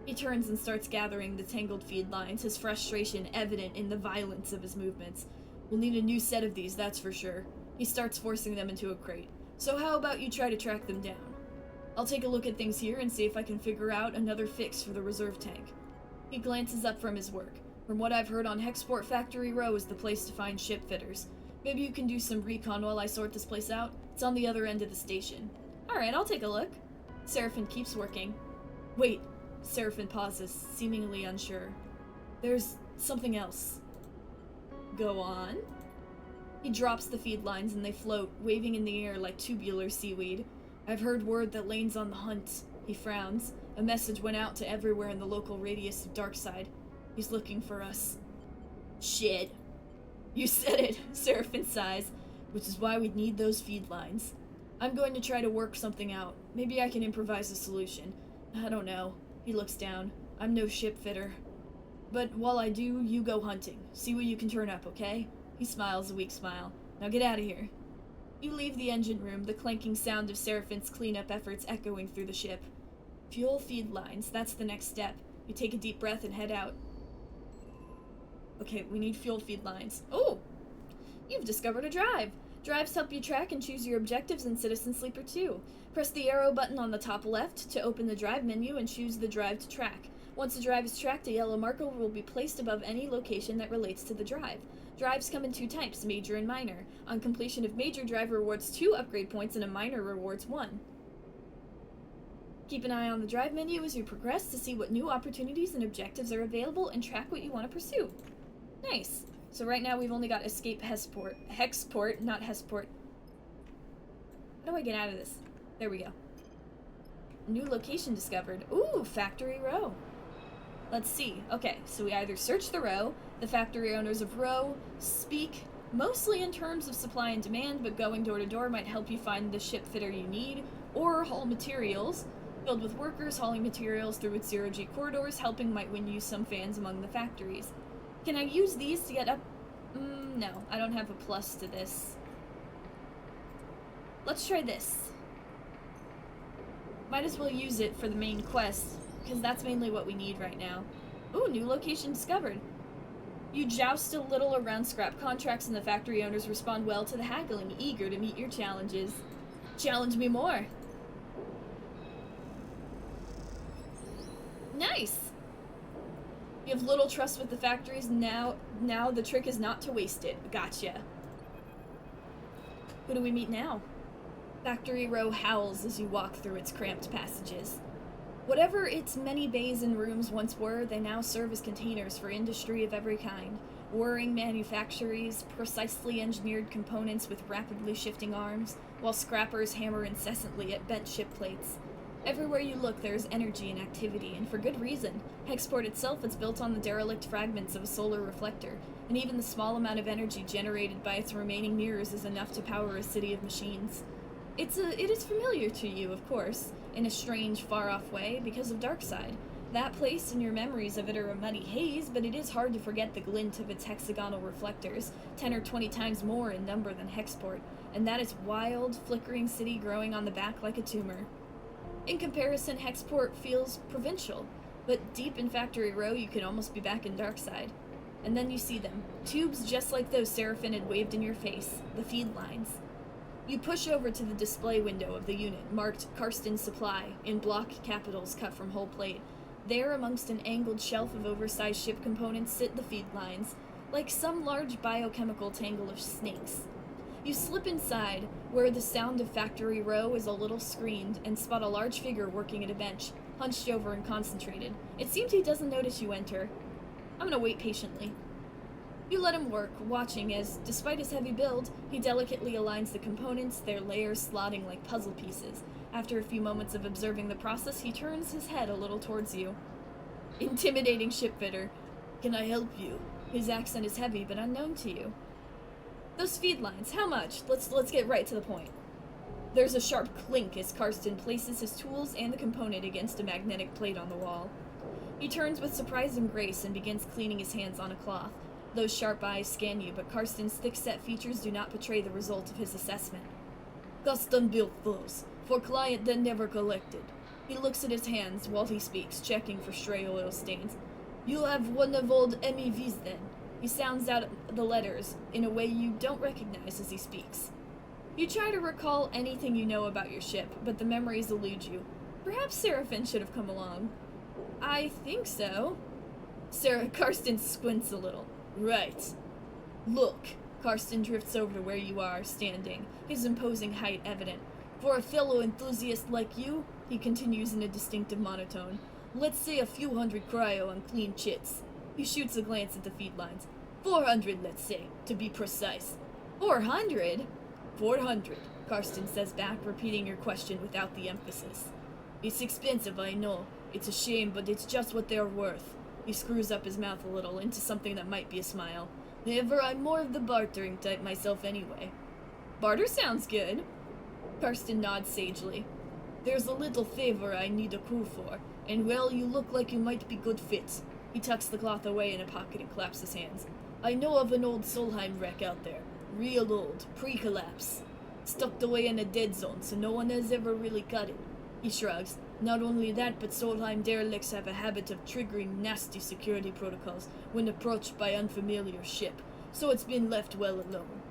He turns and starts gathering the tangled feed lines, his frustration evident in the violence of his movements. We'll need a new set of these, that's for sure. He starts forcing them into a crate. So how about you try to track them down? I'll take a look at things here and see if I can figure out another fix for the reserve tank. He glances up from his work. From what I've heard on Hexport, Factory Row is the place to find ship fitters. Maybe you can do some recon while I sort this place out? It's on the other end of the station. Alright, I'll take a look. Seraphine keeps working. Wait. Seraphine pauses, seemingly unsure. There's something else. Go on. He drops the feed lines and they float, waving in the air like tubular seaweed. I've heard word that Laine's on the hunt. He frowns. A message went out to everywhere in the local radius of Darkside. He's looking for us. Shit. You said it, Seraphine sighs, which is why we'd need those feed lines. I'm going to try to work something out. Maybe I can improvise a solution. I don't know. He looks down. I'm no ship fitter. But while I do, you go hunting. See what you can turn up, okay? He smiles a weak smile. Now get out of here. You leave the engine room, the clanking sound of Seraphine's cleanup efforts echoing through the ship. Fuel feed lines, that's the next step. You take a deep breath and head out. Okay, we need fuel feed lines. Oh! You've discovered a drive! Drives help you track and choose your objectives in Citizen Sleeper 2. Press the arrow button on the top left to open the drive menu and choose the drive to track. Once the drive is tracked, a yellow marker will be placed above any location that relates to the drive. Drives come in two types, major and minor. On completion of major, drive rewards 2 upgrade points and a minor rewards 1. Keep an eye on the drive menu as you progress to see what new opportunities and objectives are available and track what you want to pursue. Nice. So right now we've only got escape Hexport, not Hexport. How do I get out of this? There we go. New location discovered. Ooh, Factory Row. Let's see. Okay, so we either search the row, the factory owners of Row speak mostly in terms of supply and demand, but going door to door might help you find the ship fitter you need, or haul materials. Filled with workers hauling materials through its zero-G corridors, helping might win you some fans among the factories. Can I use these to get up? No, I don't have a plus to this. Let's try this. Might as well use it for the main quest, because that's mainly what we need right now. Ooh, new location discovered. You joust a little around scrap contracts and the factory owners respond well to the haggling, eager to meet your challenges. Challenge me more. Nice! You have little trust with the factories, now the trick is not to waste it. Gotcha. Who do we meet now? Factory Row howls as you walk through its cramped passages. Whatever its many bays and rooms once were, they now serve as containers for industry of every kind. Whirring manufactories, precisely engineered components with rapidly shifting arms, while scrappers hammer incessantly at bent ship plates. Everywhere you look, there is energy and activity, and for good reason. Hexport itself is built on the derelict fragments of a solar reflector, and even the small amount of energy generated by its remaining mirrors is enough to power a city of machines. It is familiar to you, of course, in a strange, far-off way, because of Darkside. That place and your memories of it are a muddy haze, but it is hard to forget the glint of its hexagonal reflectors, 10 or 20 times more in number than Hexport, and that is wild, flickering city growing on the back like a tumor. In comparison, Hexport feels provincial, but deep in Factory Row you can almost be back in Darkside. And then you see them. Tubes just like those Seraphine had waved in your face. The feed lines. You push over to the display window of the unit, marked Karsten Supply, in block capitals cut from whole plate. There, amongst an angled shelf of oversized ship components, sit the feed lines, like some large biochemical tangle of snakes. You slip inside, where the sound of Factory Row is a little screened, and spot a large figure working at a bench, hunched over and concentrated. It seems he doesn't notice you enter. I'm gonna wait patiently. You let him work, watching as, despite his heavy build, he delicately aligns the components, their layers slotting like puzzle pieces. After a few moments of observing the process, he turns his head a little towards you. Intimidating shipfitter. Can I help you? His accent is heavy but unknown to you. Those feed lines, how much? Let's get right to the point. There's a sharp clink as Karsten places his tools and the component against a magnetic plate on the wall. He turns with surprising grace and begins cleaning his hands on a cloth. Those sharp eyes scan you, but Karsten's thick-set features do not betray the result of his assessment. Custom-built those, for client that never collected. He looks at his hands while he speaks, checking for stray oil stains. You have one of old MEVs then. He sounds out the letters in a way you don't recognize as he speaks. You try to recall anything you know about your ship, but the memories elude you. Perhaps Seraphin should have come along. I think so. Karsten squints a little. Right. Look. Karsten drifts over to where you are, standing, his imposing height evident. For a fellow enthusiast like you, he continues in a distinctive monotone, let's say a few hundred cryo on clean chits. He shoots a glance at the feed lines. 400, let's say, to be precise. 400? 400, Karsten says back, repeating your question without the emphasis. It's expensive, I know. It's a shame, but it's just what they're worth. He screws up his mouth a little into something that might be a smile. However, I'm more of the bartering type myself anyway. Barter sounds good. Karsten nods sagely. There's a little favor I need a crew for, and well, you look like you might be good fits. He tucks the cloth away in a pocket and claps his hands. I know of an old Solheim wreck out there. Real old, pre-collapse. Stuck away in a dead zone, so no one has ever really cut it. He shrugs. Not only that, but Solheim derelicts have a habit of triggering nasty security protocols when approached by unfamiliar ship, so it's been left well alone.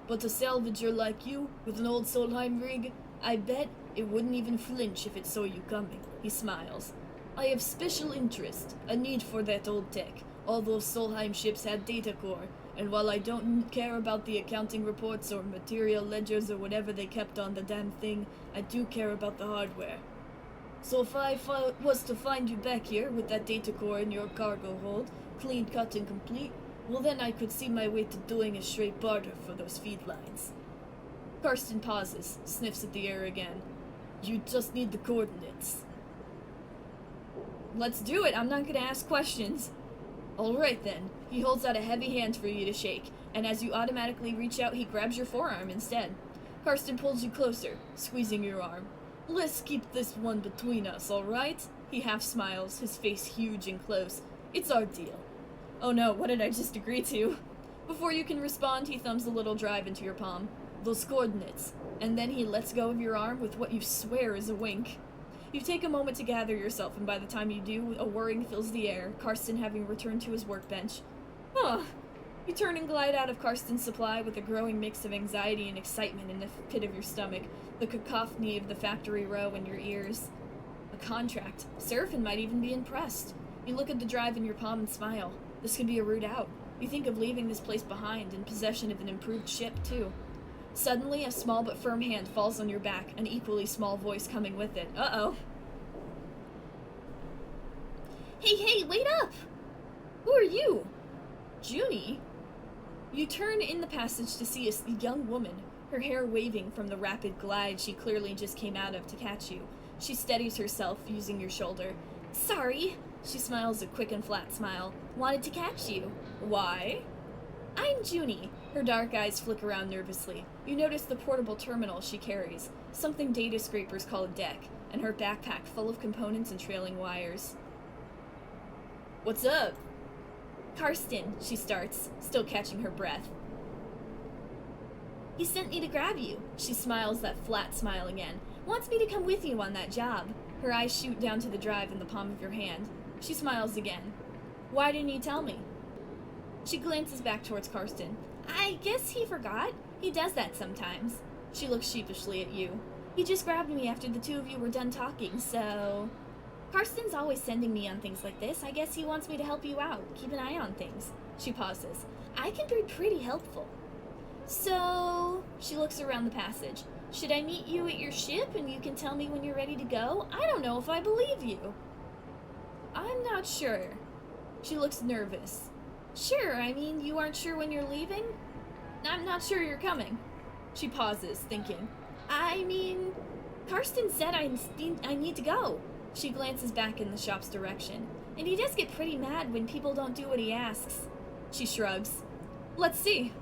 But a salvager like you, with an old Solheim rig, I bet it wouldn't even flinch if it saw you coming. He smiles. I have special interest, a need for that old tech. All those Solheim ships had data core, and while I don't care about the accounting reports or material ledgers or whatever they kept on the damn thing, I do care about the hardware. So if I was to find you back here with that data core in your cargo hold, clean cut and complete, well then I could see my way to doing a straight barter for those feed lines. Karsten pauses, sniffs at the air again. You just need the coordinates. Let's do it, I'm not gonna ask questions. Alright then, he holds out a heavy hand for you to shake, and as you automatically reach out, he grabs your forearm instead. Karsten pulls you closer, squeezing your arm. Let's keep this one between us, alright? He half smiles, his face huge and close. It's our deal. Oh no, what did I just agree to? Before you can respond, he thumbs a little drive into your palm. Those coordinates. And then he lets go of your arm with what you swear is a wink. You take a moment to gather yourself, and by the time you do, a whirring fills the air, Karsten having returned to his workbench. Huh. You turn and glide out of Karsten's supply with a growing mix of anxiety and excitement in the pit of your stomach, the cacophony of the factory row in your ears. A contract. Seraphin might even be impressed. You look at the drive in your palm and smile. This could be a route out. You think of leaving this place behind, in possession of an improved ship, too. Suddenly, a small but firm hand falls on your back, an equally small voice coming with it. Uh-oh. Hey, wait up! Who are you? Junie? You turn in the passage to see a young woman, her hair waving from the rapid glide she clearly just came out of to catch you. She steadies herself, using your shoulder. Sorry. She smiles a quick and flat smile. Wanted to catch you. Why? I'm Junie. Her dark eyes flick around nervously. You notice the portable terminal she carries, something data scrapers call a deck, and her backpack full of components and trailing wires. What's up? Karsten, she starts, still catching her breath. He sent me to grab you. She smiles that flat smile again. Wants me to come with you on that job. Her eyes shoot down to the drive in the palm of your hand. She smiles again. Why didn't he tell me? She glances back towards Karsten. I guess he forgot. He does that sometimes. She looks sheepishly at you. He just grabbed me after the two of you were done talking, so... Karsten's always sending me on things like this. I guess he wants me to help you out. Keep an eye on things. She pauses. I can be pretty helpful. So... She looks around the passage. Should I meet you at your ship and you can tell me when you're ready to go? I don't know if I believe you. I'm not sure. She looks nervous. Sure, I mean, you aren't sure when you're leaving? I'm not sure you're coming. She pauses, thinking. I mean, Karsten said I need to go. She glances back in the shop's direction. And he does get pretty mad when people don't do what he asks. She shrugs. Let's see.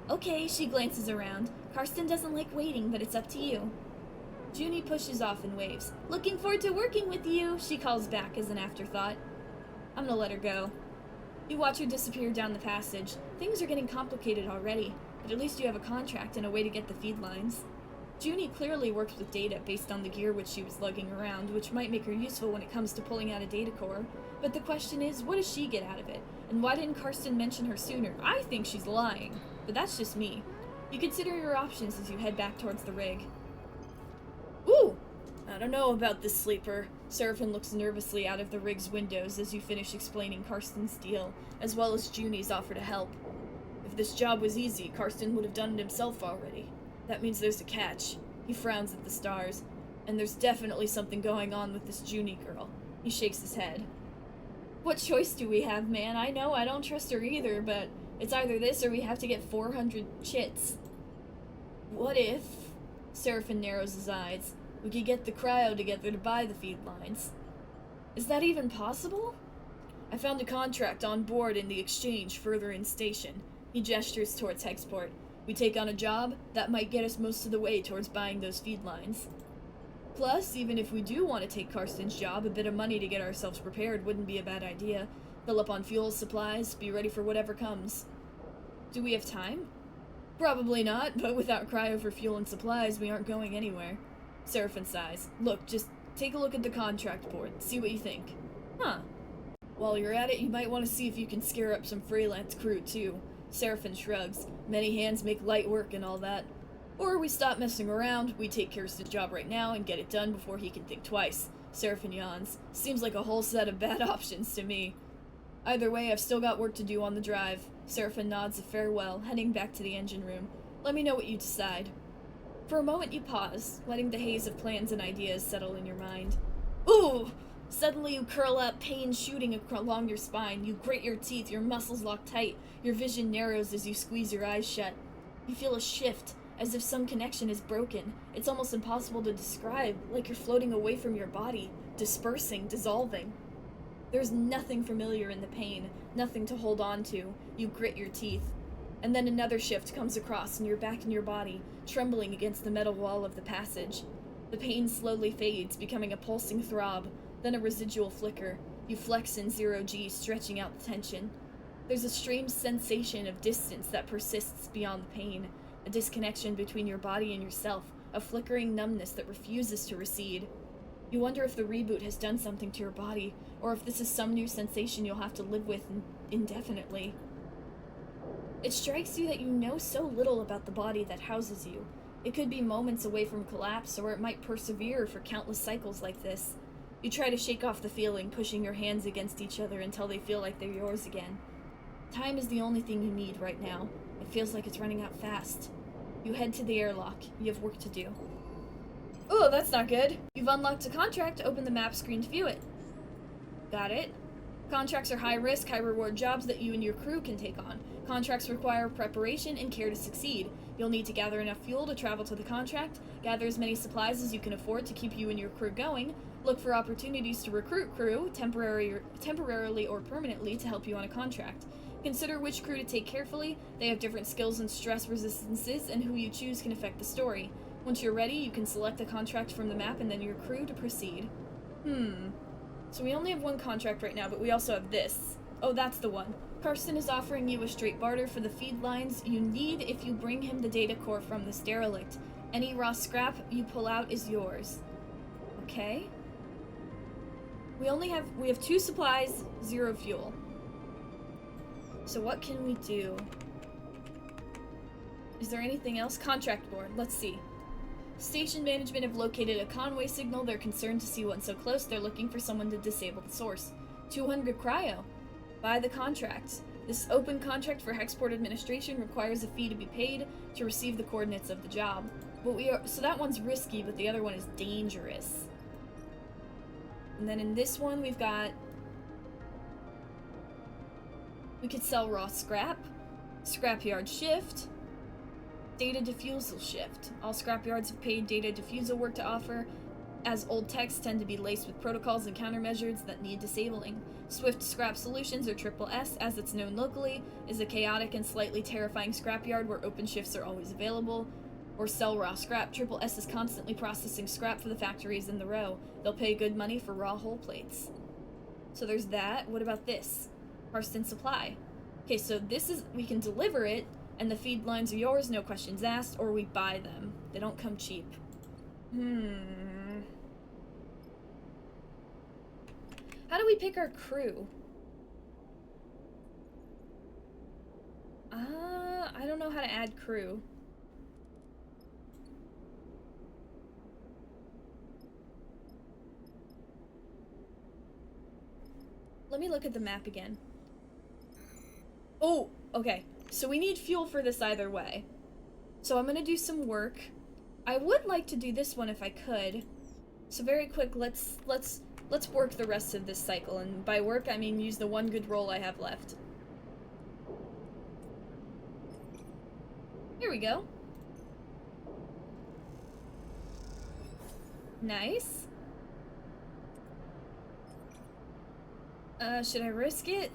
Okay, she glances around. Karsten doesn't like waiting, but it's up to you. Junie pushes off and waves. Looking forward to working with you, she calls back as an afterthought. I'm gonna let her go. You watch her disappear down the passage. Things are getting complicated already, but at least you have a contract and a way to get the feed lines. Junie clearly works with data based on the gear which she was lugging around, which might make her useful when it comes to pulling out a data core. But the question is, what does she get out of it? And why didn't Karsten mention her sooner? I think she's lying, but that's just me. You consider your options as you head back towards the rig. Ooh! I don't know about this sleeper. Seraphin looks nervously out of the rig's windows as you finish explaining Karsten's deal, as well as Junie's offer to help. If this job was easy, Karsten would have done it himself already. That means there's a catch. He frowns at the stars. And there's definitely something going on with this Junie girl. He shakes his head. What choice do we have, man? I know I don't trust her either, but it's either this or we have to get 400 chits. What if... Seraphin narrows his eyes. We could get the cryo together to buy the feed lines. Is that even possible? I found a contract on board in the exchange further in station. He gestures towards Hexport. We take on a job, that might get us most of the way towards buying those feed lines. Plus, even if we do want to take Karsten's job, a bit of money to get ourselves prepared wouldn't be a bad idea. Fill up on fuel supplies, be ready for whatever comes. Do we have time? Probably not, but without cryo for fuel and supplies, we aren't going anywhere. Seraphin sighs. Look, just take a look at the contract board, see what you think. Huh. While you're at it, you might want to see if you can scare up some freelance crew, too. Seraphin shrugs. Many hands make light work and all that. Or we stop messing around, we take Kirsten's job right now and get it done before he can think twice. Seraphin yawns. Seems like a whole set of bad options to me. Either way, I've still got work to do on the drive. Seraphin nods a farewell, heading back to the engine room. Let me know what you decide. For a moment you pause, letting the haze of plans and ideas settle in your mind. Ooh! Suddenly you curl up, pain shooting along your spine. You grit your teeth, your muscles lock tight. Your vision narrows as you squeeze your eyes shut. You feel a shift, as if some connection is broken. It's almost impossible to describe, like you're floating away from your body, dispersing, dissolving. There's nothing familiar in the pain, nothing to hold on to. You grit your teeth. And then another shift comes across and you're back in your body, trembling against the metal wall of the passage. The pain slowly fades, becoming a pulsing throb, then a residual flicker. You flex in 0G, stretching out the tension. There's a strange sensation of distance that persists beyond the pain, a disconnection between your body and yourself, a flickering numbness that refuses to recede. You wonder if the reboot has done something to your body, or if this is some new sensation you'll have to live with indefinitely. It strikes you that you know so little about the body that houses you. It could be moments away from collapse, or it might persevere for countless cycles like this. You try to shake off the feeling, pushing your hands against each other until they feel like they're yours again. Time is the only thing you need right now. It feels like it's running out fast. You head to the airlock. You have work to do. Oh, that's not good. You've unlocked a contract. Open the map screen to view it. Got it. Contracts are high-risk, high-reward jobs that you and your crew can take on. Contracts require preparation and care to succeed. You'll need to gather enough fuel to travel to the contract, gather as many supplies as you can afford to keep you and your crew going, look for opportunities to recruit crew, temporarily or permanently, to help you on a contract. Consider which crew to take carefully. They have different skills and stress resistances, and who you choose can affect the story. Once you're ready, you can select a contract from the map and then your crew to proceed. So we only have one contract right now, but we also have this. Oh, that's the one. Karsten is offering you a straight barter for the feed lines you need if you bring him the data core from this derelict. Any raw scrap you pull out is yours. Okay. We have 2 supplies, 0 fuel. So what can we do? Is there anything else? Contract board. Let's see. Station management have located a conway signal. They're concerned to see one so close. They're looking for someone to disable the source. 200 cryo. Buy the contract. This open contract for Hexport administration requires a fee to be paid to receive the coordinates of the job. But so that one's risky, but the other one is dangerous. And then in this one, we've got... We could sell raw scrap, scrapyard shift, data diffusal shift. All scrapyards have paid data diffusal work to offer, as old techs tend to be laced with protocols and countermeasures that need disabling. Swift Scrap Solutions, or Triple S, as it's known locally, is a chaotic and slightly terrifying scrapyard where open shifts are always available. Or sell raw scrap. Triple S is constantly processing scrap for the factories in the row. They'll pay good money for raw hull plates. So there's that. What about this? Harston Supply. Okay, so this is... We can deliver it, and the feed lines are yours, no questions asked, or we buy them. They don't come cheap. How do we pick our crew? I don't know how to add crew. Let me look at the map again. Oh, okay. So we need fuel for this either way. So I'm gonna do some work. I would like to do this one if I could. So very quick, let's work the rest of this cycle, and by work I mean use the one good roll I have left. Here we go. Nice. Should I risk it?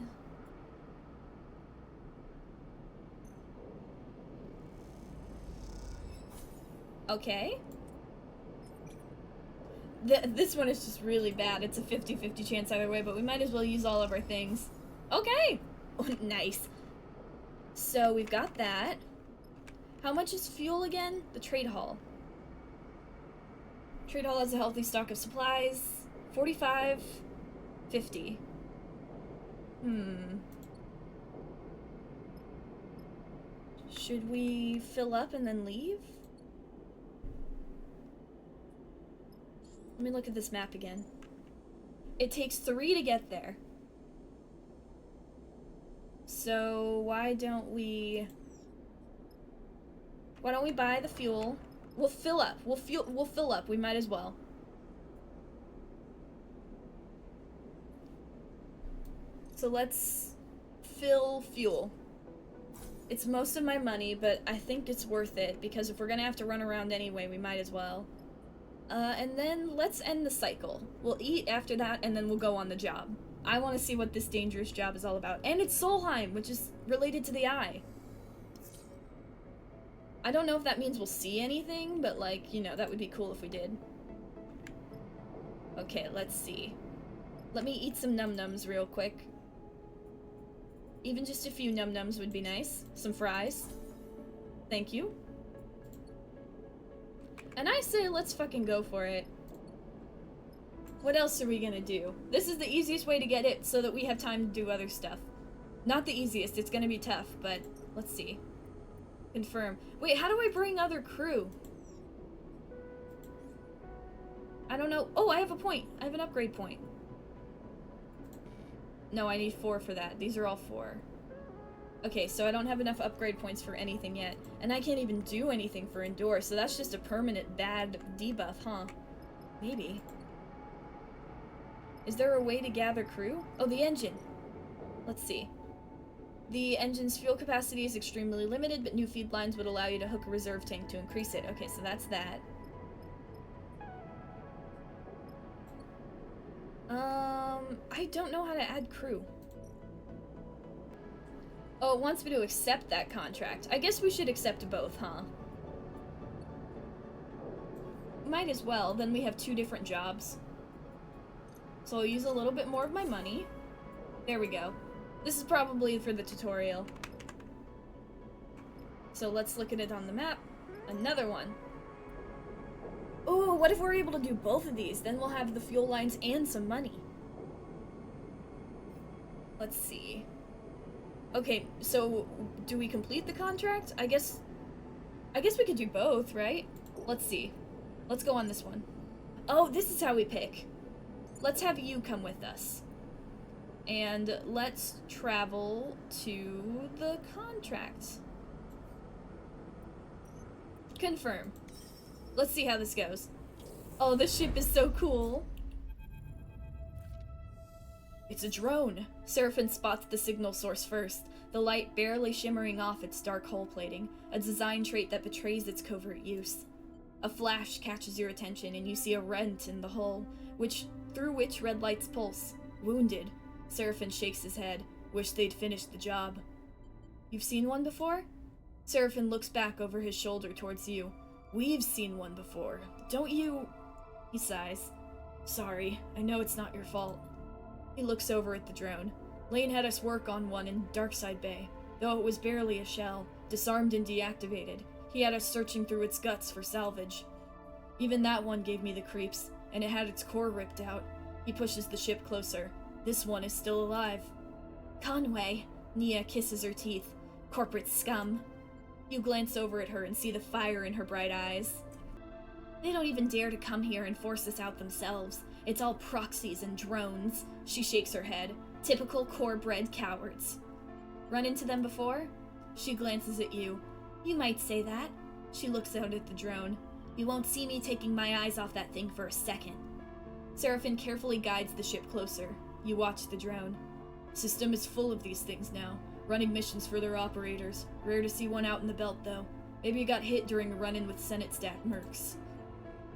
Okay. This one is just really bad. It's a 50-50 chance either way, but we might as well use all of our things. Okay! Oh, nice. So we've got that. How much is fuel again? The trade hall. Trade hall has a healthy stock of supplies. 45, 50. Should we fill up and then leave? Let me look at this map again. It takes 3 to get there. So why don't we buy the fuel? We'll fill up. We'll fill up. We might as well. So let's fill fuel. It's most of my money, but I think it's worth it, because if we're gonna have to run around anyway, we might as well. And then let's end the cycle. We'll eat after that, and then we'll go on the job. I want to see what this dangerous job is all about. And it's Solheim, which is related to the eye. I don't know if that means we'll see anything, but, like, you know, that would be cool if we did. Okay, let's see. Let me eat some num-nums real quick. Even just a few num-nums would be nice. Some fries. Thank you. And I say let's fucking go for it. What else are we gonna do? This is the easiest way to get it so that we have time to do other stuff. Not the easiest, it's gonna be tough, but let's see. Confirm. Wait, how do I bring other crew? I don't know. Oh, I have a point. I have an upgrade point. No, I need 4 for that. These are all 4. Okay, so I don't have enough upgrade points for anything yet. And I can't even do anything for Endure, so that's just a permanent bad debuff, huh? Maybe. Is there a way to gather crew? Oh, the engine. Let's see. The engine's fuel capacity is extremely limited, but new feed lines would allow you to hook a reserve tank to increase it. Okay, so that's that. I don't know how to add crew. Oh, it wants me to accept that contract. I guess we should accept both, huh? Might as well, then we have 2 different jobs. So I'll use a little bit more of my money. There we go. This is probably for the tutorial. So let's look at it on the map. Another one. Ooh, what if we're able to do both of these? Then we'll have the fuel lines and some money. Let's see. Okay, so do we complete the contract? I guess we could do both, right? Let's see. Let's go on this one. Oh, this is how we pick. Let's have you come with us. And let's travel to the contract. Confirm. Let's see how this goes. Oh, this ship is so cool. It's a drone. Seraphin spots the signal source first, the light barely shimmering off its dark hull plating, a design trait that betrays its covert use. A flash catches your attention and you see a rent in the hull, through which red lights pulse. Wounded. Seraphin shakes his head. Wish they'd finished the job. You've seen one before? Seraphin looks back over his shoulder towards you. We've seen one before. Don't you... He sighs. Sorry, I know it's not your fault. He looks over at the drone. Laine had us work on one in Darkside Bay. Though it was barely a shell, disarmed and deactivated, he had us searching through its guts for salvage. Even that one gave me the creeps, and it had its core ripped out. He pushes the ship closer. This one is still alive. Conway, Nia kisses her teeth. Corporate scum. You glance over at her and see the fire in her bright eyes. They don't even dare to come here and force us out themselves. It's all proxies and drones. She shakes her head. Typical core-bred cowards. Run into them before? She glances at you. You might say that. She looks out at the drone. You won't see me taking my eyes off that thing for a second. Seraphin carefully guides the ship closer. You watch the drone. System is full of these things now, running missions for their operators. Rare to see one out in the belt, though. Maybe it got hit during a run-in with Senate stat mercs.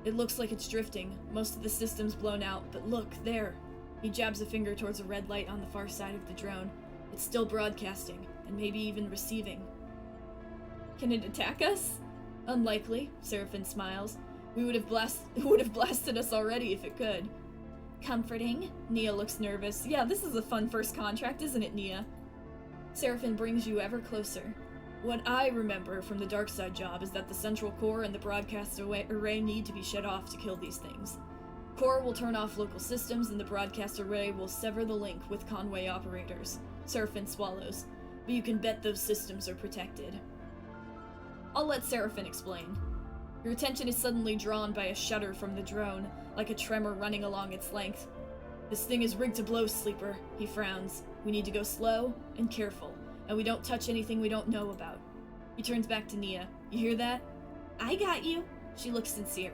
It looks like it's drifting. Most of the system's blown out, but look, there. He jabs a finger towards a red light on the far side of the drone. It's still broadcasting, and maybe even receiving. Can it attack us? Unlikely, Seraphin smiles. It would have blasted us already if it could. Comforting? Nia looks nervous. Yeah, this is a fun first contract, isn't it, Nia? Seraphin brings you ever closer. What I remember from the Darkside job is that the central core and the broadcast array need to be shut off to kill these things. Core will turn off local systems and the broadcast array will sever the link with Conway operators. Seraphin swallows. But you can bet those systems are protected. I'll let Seraphin explain. Your attention is suddenly drawn by a shudder from the drone, like a tremor running along its length. This thing is rigged to blow, Sleeper, he frowns. We need to go slow and careful, and we don't touch anything we don't know about. He turns back to Nia. You hear that? I got you. She looks sincere.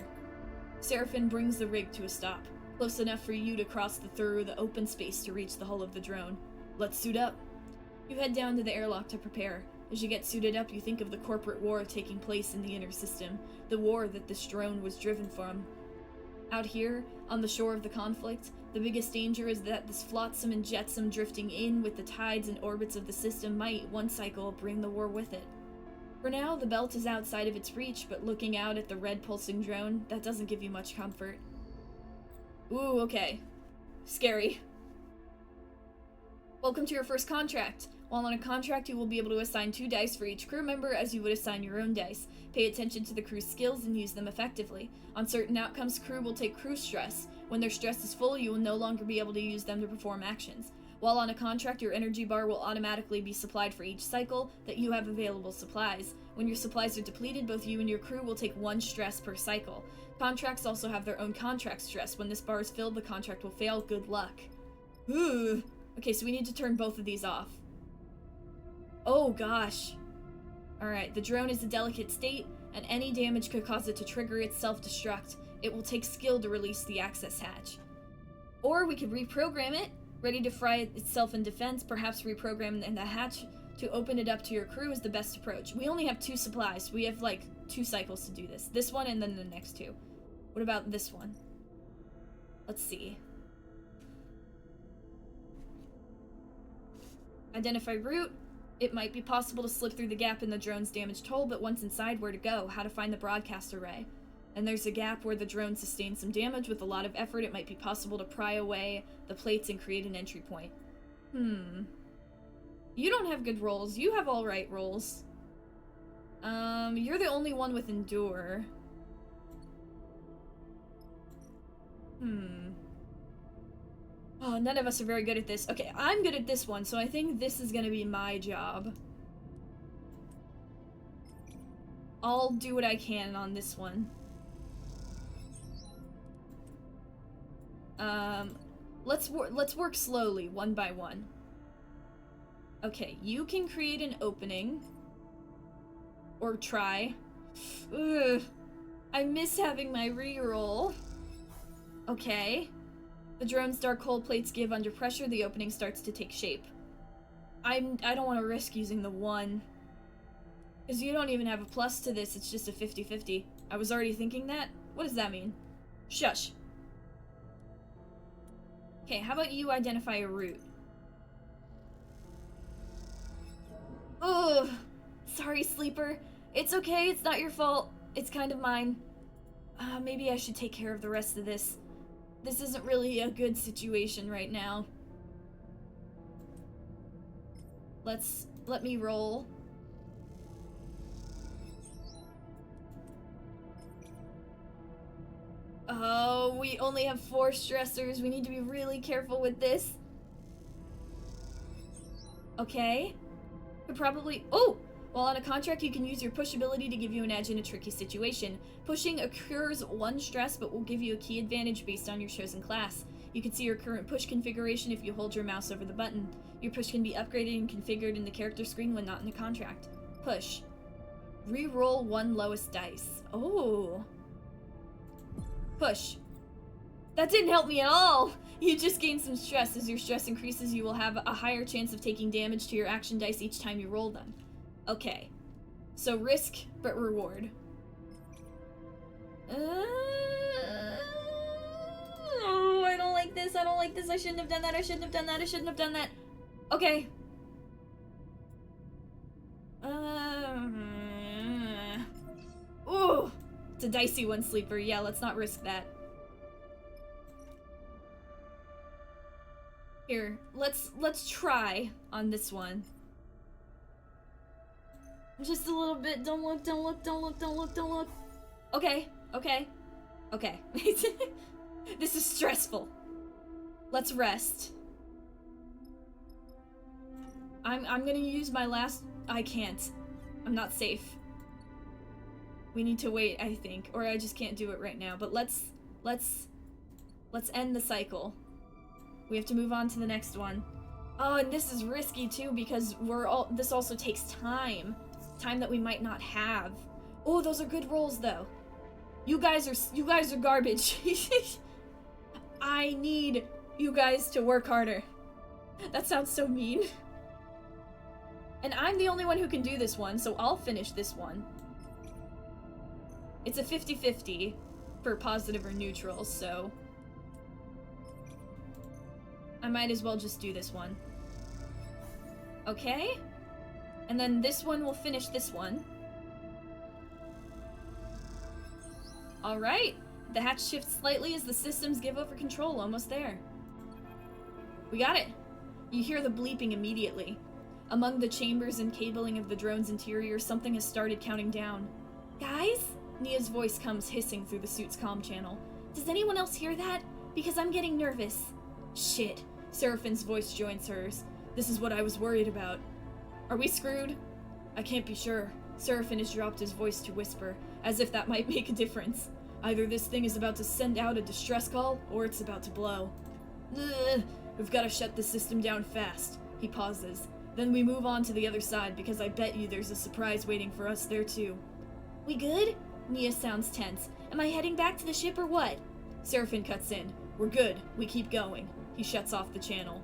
Seraphin brings the rig to a stop, close enough for you to cross through the open space to reach the hull of the drone. Let's suit up. You head down to the airlock to prepare. As you get suited up, you think of the corporate war taking place in the inner system, the war that this drone was driven from. Out here, on the shore of the conflict, the biggest danger is that this flotsam and jetsam drifting in with the tides and orbits of the system might, one cycle, bring the war with it. For now, the belt is outside of its reach, but looking out at the red pulsing drone, that doesn't give you much comfort. Ooh, okay. Scary. Welcome to your first contract. While on a contract, you will be able to assign 2 dice for each crew member as you would assign your own dice. Pay attention to the crew's skills and use them effectively. On certain outcomes, crew will take crew stress. When their stress is full, you will no longer be able to use them to perform actions. While on a contract, your energy bar will automatically be supplied for each cycle that you have available supplies. When your supplies are depleted, both you and your crew will take 1 stress per cycle. Contracts also have their own contract stress. When this bar is filled, the contract will fail. Good luck. Ooh. Okay, so we need to turn both of these off. Oh gosh. Alright, the drone is a delicate state, and any damage could cause it to trigger its self-destruct. It will take skill to release the access hatch. Or we could reprogram it, ready to fry itself in defense, perhaps reprogram the hatch to open it up to your crew is the best approach. We only have 2 supplies, we have like 2 cycles to do this. This one and then the next 2. What about this one? Let's see. Identify route. It might be possible to slip through the gap in the drone's damaged hull, but once inside, where to go? How to find the broadcast array? And there's a gap where the drone sustained some damage. With a lot of effort, it might be possible to pry away the plates and create an entry point. You don't have good rolls. You have alright rolls. You're the only one with endure. Oh, none of us are very good at this. Okay, I'm good at this one, so I think this is gonna be my job. I'll do what I can on this one. Let's work slowly, one by one. Okay, you can create an opening. Or try. Ugh. I miss having my reroll. Okay. The drone's dark hull plates give under pressure, the opening starts to take shape. I don't want to risk using the 1. Because you don't even have a plus to this, it's just a 50-50. I was already thinking that? What does that mean? Shush. Okay, how about you identify a route? Ugh. Sorry, Sleeper. It's okay, it's not your fault. It's kind of mine. Maybe I should take care of the rest of this. This isn't really a good situation right now. Let me roll. Oh, we only have 4 stressors. We need to be really careful with this. Okay. Could probably... Oh! While on a contract, you can use your push ability to give you an edge in a tricky situation. Pushing occurs 1 stress, but will give you a key advantage based on your chosen class. You can see your current push configuration if you hold your mouse over the button. Your push can be upgraded and configured in the character screen when not in a contract. Push. Reroll 1 lowest dice. Oh. Push. That didn't help me at all! You just gain some stress. As your stress increases, you will have a higher chance of taking damage to your action dice each time you roll them. Okay. So risk, but reward. Oh, I don't like this. I don't like this. I shouldn't have done that. I shouldn't have done that. I shouldn't have done that. Okay. Ooh. It's a dicey one, Sleeper. Yeah, let's not risk that. Here, let's try on this one. Just a little bit. Don't look, don't look, don't look, don't look, don't look. Okay, okay, okay. This is stressful. Let's rest. I'm gonna use my last... I can't. I'm not safe. We need to wait, I think. Or I just can't do it right now. But let's end the cycle. We have to move on to the next one. Oh, and this is risky too because this also takes time. Time that we might not have. Oh, those are good rolls though. You guys are garbage. I need you guys to work harder. That sounds so mean. And I'm the only one who can do this one, so I'll finish this one. It's a 50-50 for positive or neutral, so I might as well just do this one. Okay? And then this one will finish this one. Alright. The hatch shifts slightly as the systems give over control, almost there. We got it. You hear the bleeping immediately. Among the chambers and cabling of the drone's interior, something has started counting down. Guys? Nia's voice comes hissing through the suit's comm channel. Does anyone else hear that? Because I'm getting nervous. Shit. Seraphine's voice joins hers. This is what I was worried about. Are we screwed? I can't be sure. Seraphine has dropped his voice to whisper, as if that might make a difference. Either this thing is about to send out a distress call, or it's about to blow. Ugh, we've got to shut the system down fast. He pauses. Then we move on to the other side, because I bet you there's a surprise waiting for us there too. We good? Nia sounds tense. Am I heading back to the ship or what? Seraphine cuts in. We're good. We keep going. He shuts off the channel.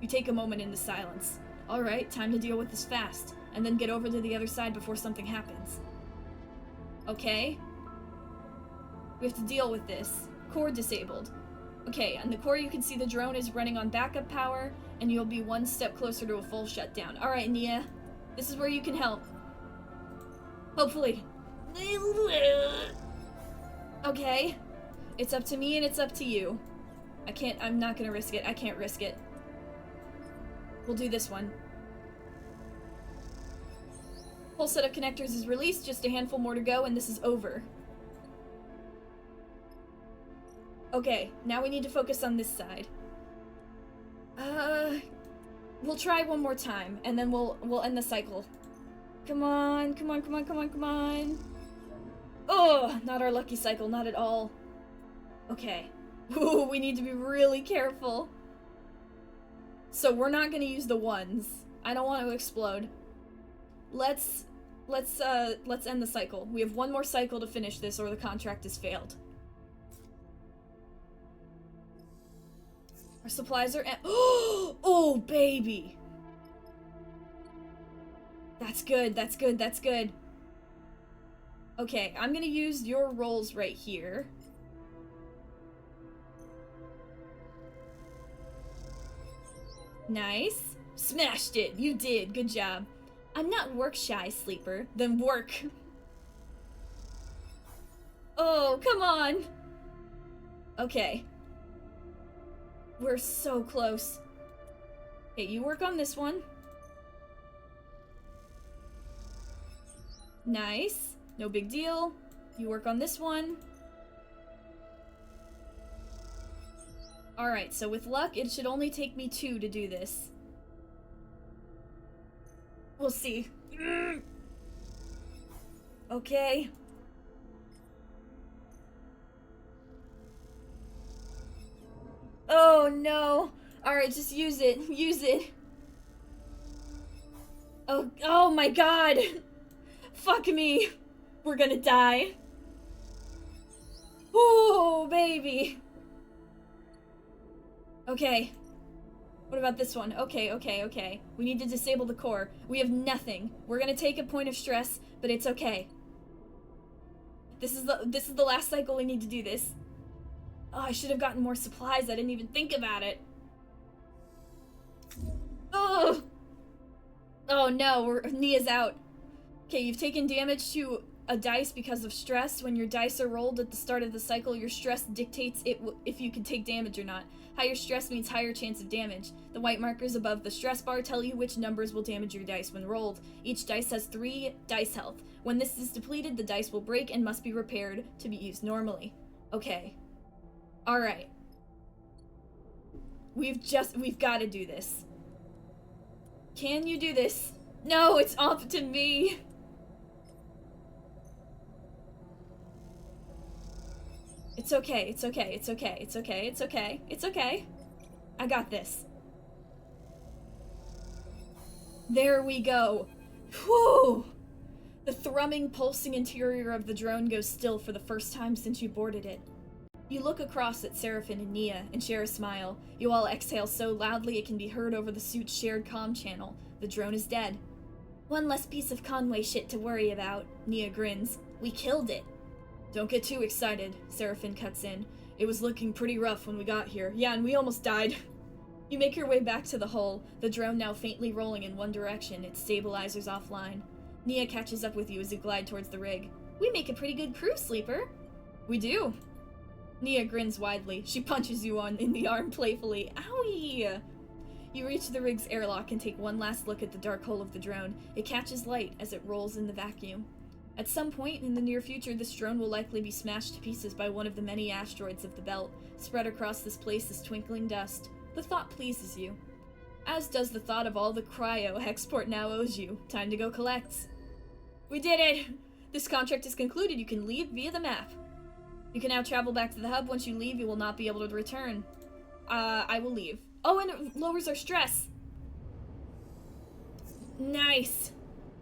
You take a moment in the silence. Alright, time to deal with this fast, and then get over to the other side before something happens. Okay. We have to deal with this. Core disabled. Okay, on the core you can see the drone is running on backup power, and you'll be one step closer to a full shutdown. Alright, Nia. This is where you can help. Hopefully. Okay. It's up to me and it's up to you. I'm not gonna risk it. I can't risk it. We'll do this one. Whole set of connectors is released, just a handful more to go, and this is over. Okay, now we need to focus on this side. We'll try one more time, and then we'll end the cycle. Come on, come on, come on, come on, come on. Oh, not our lucky cycle, not at all. Okay, Ooh, we need to be really careful. So we're not gonna use the ones. I don't want to explode. Let's end the cycle. We have one more cycle to finish this or the contract is failed. Our supplies are oh, baby! That's good, that's good, that's good. Okay, I'm gonna use your rolls right here. Nice. Smashed it. You did. Good job. I'm not work shy, Sleeper. Then work. Oh, come on. Okay. We're so close. Okay, you work on this one. Nice. No big deal. You work on this one. Alright, so with luck, it should only take me 2 to do this. We'll see. Okay. Oh no! Alright, just use it. Use it. Oh my god! Fuck me! We're gonna die. Oh, baby! Okay. What about this one? Okay. We need to disable the core. We have nothing. We're gonna take a point of stress, but it's okay. This is the last cycle we need to do this. Oh, I should have gotten more supplies. I didn't even think about it. Oh! Oh no, Nia's out. Okay, you've taken damage to a dice because of stress. When your dice are rolled at the start of the cycle, your stress dictates if you can take damage or not. Higher stress means higher chance of damage. The white markers above the stress bar tell you which numbers will damage your dice when rolled. Each dice has 3 dice health. When this is depleted, the dice will break and must be repaired to be used normally. Okay. Alright. We've gotta do this. Can you do this? No, it's up to me! It's okay, it's okay, it's okay, it's okay, it's okay, it's okay. I got this. There we go. Whew! The thrumming, pulsing interior of the drone goes still for the first time since you boarded it. You look across at Seraphine and Nia and share a smile. You all exhale so loudly it can be heard over the suit's shared comm channel. The drone is dead. One less piece of Conway shit to worry about. Nia grins. We killed it. Don't get too excited, Seraphine cuts in. It was looking pretty rough when we got here. Yeah, and we almost died. You make your way back to the hull, the drone now faintly rolling in one direction, its stabilizers offline. Nia catches up with you as you glide towards the rig. We make a pretty good crew, Sleeper. We do. Nia grins widely. She punches you in the arm playfully. Owie! You reach the rig's airlock and take one last look at the dark hull of the drone. It catches light as it rolls in the vacuum. At some point in the near future, this drone will likely be smashed to pieces by one of the many asteroids of the belt. Spread across this place is twinkling dust. The thought pleases you. As does the thought of all the cryo Hexport now owes you. Time to go collect. We did it! This contract is concluded. You can leave via the map. You can now travel back to the hub. Once you leave, you will not be able to return. I will leave. Oh, and it lowers our stress! Nice!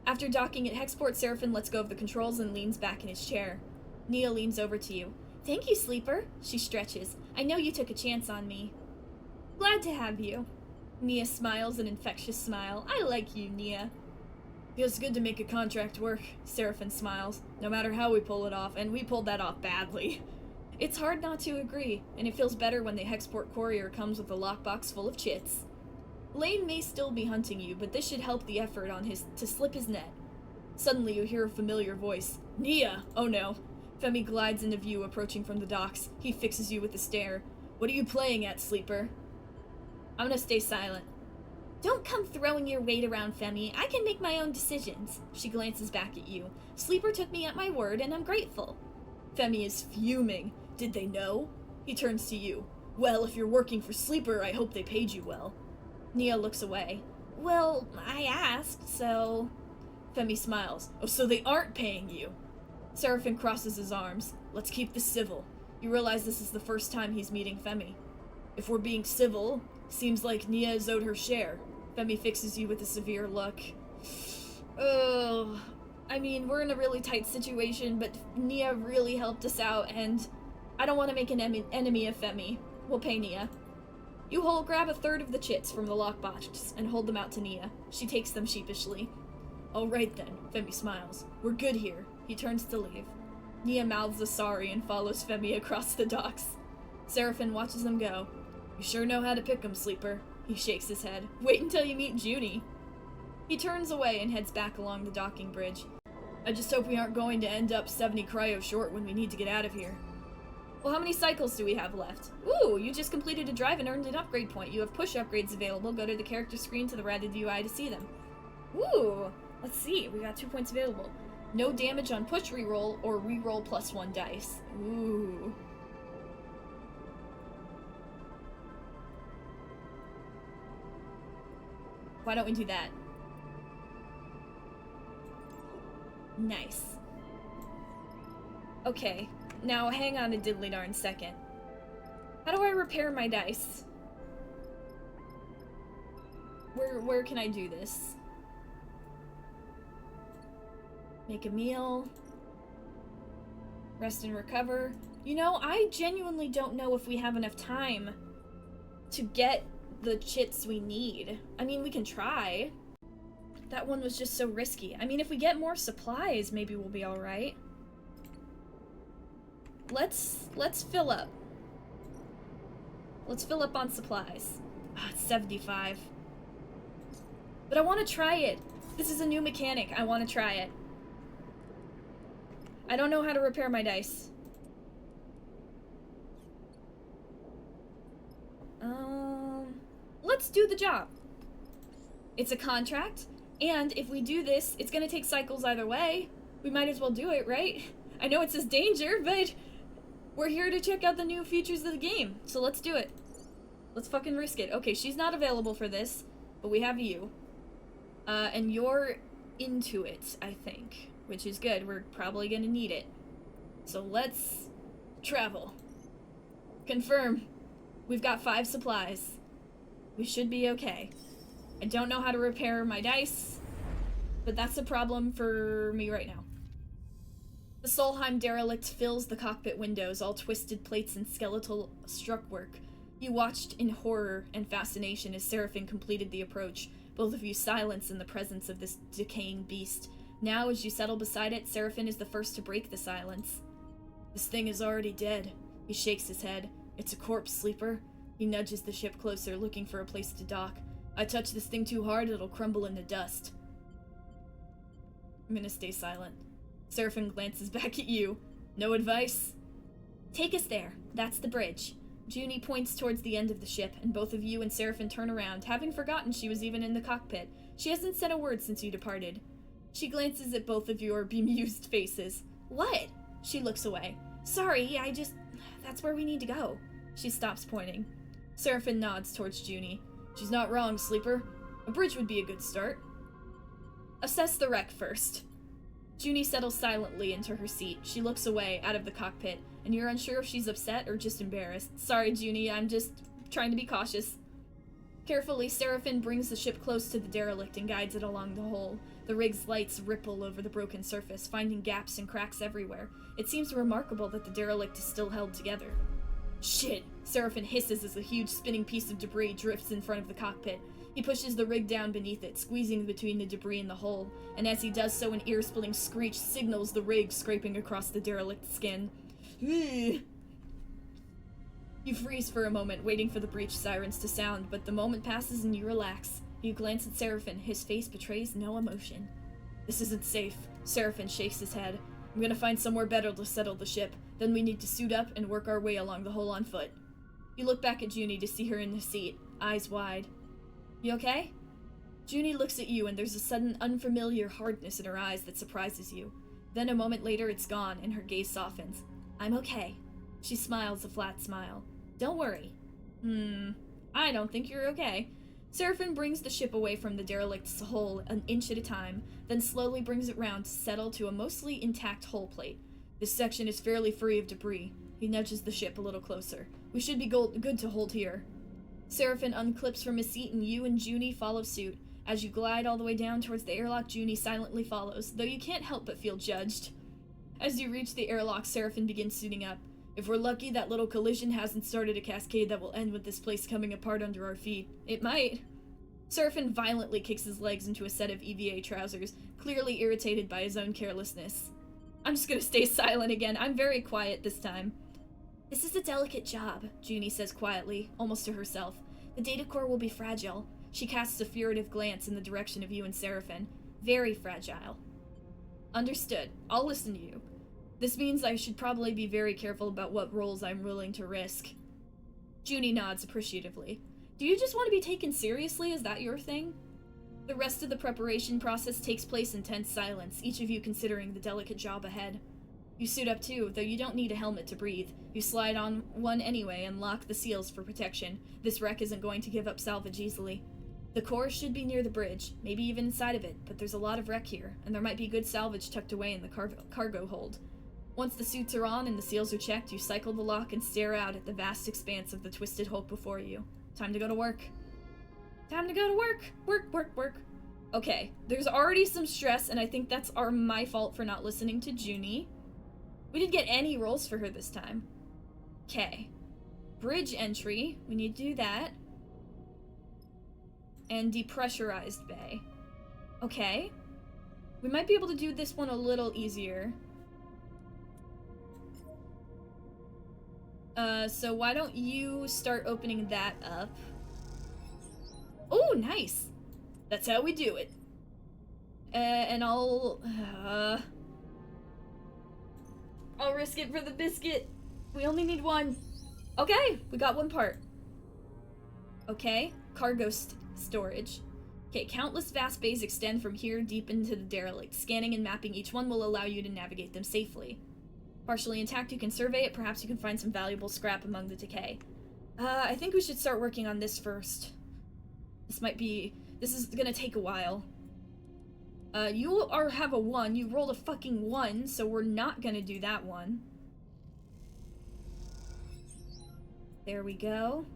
After docking at Hexport, Seraphine lets go of the controls and leans back in his chair. Nia leans over to you. Thank you, Sleeper. She stretches. I know you took a chance on me. Glad to have you. Nia smiles an infectious smile. I like you, Nia. Feels good to make a contract work, Seraphine smiles. No matter how we pull it off, and we pulled that off badly. It's hard not to agree, and it feels better when the Hexport courier comes with a lockbox full of chits. Laine may still be hunting you, but this should help the effort on to slip his net. Suddenly you hear a familiar voice. Nia! Oh no. Femi glides into view, approaching from the docks. He fixes you with a stare. What are you playing at, Sleeper? I'm gonna stay silent. Don't come throwing your weight around, Femi. I can make my own decisions. She glances back at you. Sleeper took me at my word, and I'm grateful. Femi is fuming. Did they know? He turns to you. Well, if you're working for Sleeper, I hope they paid you well. Nia looks away. Well, I asked, so... Femi smiles. Oh, so they aren't paying you. Seraphine crosses his arms. Let's keep this civil. You realize this is the first time he's meeting Femi. If we're being civil, seems like Nia has owed her share. Femi fixes you with a severe look. Oh, I mean, we're in a really tight situation, but Nia really helped us out, and I don't want to make an enemy of Femi. We'll pay Nia. You grab a third of the chits from the lockbox and hold them out to Nia. She takes them sheepishly. All right then, Femi smiles. We're good here. He turns to leave. Nia mouths a sorry and follows Femi across the docks. Seraphin watches them go. You sure know how to pick 'em, sleeper. He shakes his head. Wait until you meet Junie. He turns away and heads back along the docking bridge. I just hope we aren't going to end up 70 cryo short when we need to get out of here. Well, how many cycles do we have left? Ooh, you just completed a drive and earned an upgrade point. You have push upgrades available. Go to the character screen to the right of the UI to see them. Ooh, let's see. We got 2 points available. No damage on push reroll or reroll +1 dice. Ooh. Why don't we do that? Nice. Okay, now hang on a diddly darn second. How do I repair my dice? Where can I do this? Make a meal. Rest and recover. You know, I genuinely don't know if we have enough time to get the chits we need. I mean, we can try. That one was just so risky. I mean, if we get more supplies, maybe we'll be alright. Let's fill up. Let's fill up on supplies. Ah, it's 75. But I want to try it. This is a new mechanic. I want to try it. I don't know how to repair my dice. Let's do the job. It's a contract, and if we do this, it's gonna take cycles either way. We might as well do it, right? I know it says danger, but we're here to check out the new features of the game, so let's do it. Let's fucking risk it. Okay, she's not available for this, but we have you. And you're into it, I think, which is good. We're probably gonna need it. So let's travel. Confirm. We've got 5 supplies. We should be okay. I don't know how to repair my dice, but that's a problem for me right now. The Solheim derelict fills the cockpit windows, all twisted plates and skeletal struckwork. You watched in horror and fascination as Seraphin completed the approach, both of you silence in the presence of this decaying beast. Now, as you settle beside it, Seraphin is the first to break the silence. This thing is already dead. He shakes his head. It's a corpse, sleeper. He nudges the ship closer, looking for a place to dock. I touch this thing too hard, it'll crumble into dust. I'm gonna stay silent. Seraphin glances back at you. No advice? Take us there. That's the bridge. Junie points towards the end of the ship, and both of you and Seraphin turn around, having forgotten she was even in the cockpit. She hasn't said a word since you departed. She glances at both of your bemused faces. What? She looks away. Sorry, that's where we need to go. She stops pointing. Seraphin nods towards Junie. She's not wrong, sleeper. A bridge would be a good start. Assess the wreck first. Junie settles silently into her seat. She looks away, out of the cockpit, and you're unsure if she's upset or just embarrassed. Sorry, Junie, I'm just trying to be cautious. Carefully, Seraphin brings the ship close to the derelict and guides it along the hull. The rig's lights ripple over the broken surface, finding gaps and cracks everywhere. It seems remarkable that the derelict is still held together. Shit! Seraphin hisses as a huge spinning piece of debris drifts in front of the cockpit. He pushes the rig down beneath it, squeezing between the debris and the hull, and as he does so, an ear-splitting screech signals the rig scraping across the derelict's skin. You freeze for a moment, waiting for the breach sirens to sound, but the moment passes and you relax. You glance at Seraphin. His face betrays no emotion. This isn't safe. Seraphin shakes his head. I'm gonna find somewhere better to settle the ship. Then we need to suit up and work our way along the hull on foot. You look back at Junie to see her in the seat, eyes wide. You okay? Junie looks at you and there's a sudden unfamiliar hardness in her eyes that surprises you. Then a moment later it's gone and her gaze softens. I'm okay. She smiles a flat smile. Don't worry. I don't think you're okay. Seraphin brings the ship away from the derelict's hull an inch at a time, then slowly brings it round to settle to a mostly intact hull plate. This section is fairly free of debris. He nudges the ship a little closer. We should be good to hold here. Seraphin unclips from his seat and you and Junie follow suit. As you glide all the way down towards the airlock, Junie silently follows, though you can't help but feel judged. As you reach the airlock, Seraphin begins suiting up. If we're lucky, that little collision hasn't started a cascade that will end with this place coming apart under our feet. It might. Seraphin violently kicks his legs into a set of EVA trousers, clearly irritated by his own carelessness. I'm just gonna stay silent again. I'm very quiet this time. This is a delicate job, Junie says quietly, almost to herself. The data core will be fragile. She casts a furtive glance in the direction of you and Seraphin. Very fragile. Understood. I'll listen to you. This means I should probably be very careful about what roles I'm willing to risk. Junie nods appreciatively. Do you just want to be taken seriously? Is that your thing? The rest of the preparation process takes place in tense silence, each of you considering the delicate job ahead. You suit up too, though you don't need a helmet to breathe. You slide on one anyway and lock the seals for protection. This wreck isn't going to give up salvage easily. The core should be near the bridge, maybe even inside of it, but there's a lot of wreck here, and there might be good salvage tucked away in the cargo hold. Once the suits are on and the seals are checked, you cycle the lock and stare out at the vast expanse of the twisted hulk before you. Time to go to work. Time to go to work! Work, work, work. Okay, there's already some stress, and I think that's my fault for not listening to Junie. We didn't get any rolls for her this time. Okay. Bridge entry. We need to do that. And depressurized bay. Okay. We might be able to do this one a little easier. So why don't you start opening that up? Oh, nice! That's how we do it. And I'll risk it for the biscuit. We only need one. Okay, we got one part. Okay, cargo storage. Okay, countless vast bays extend from here deep into the derelict. Scanning and mapping each one will allow you to navigate them safely. Partially intact, you can survey it. Perhaps you can find some valuable scrap among the decay. I think we should start working on this first. This is gonna take a while. You have a 1. You rolled a fucking 1, so we're not gonna do that one. There we go.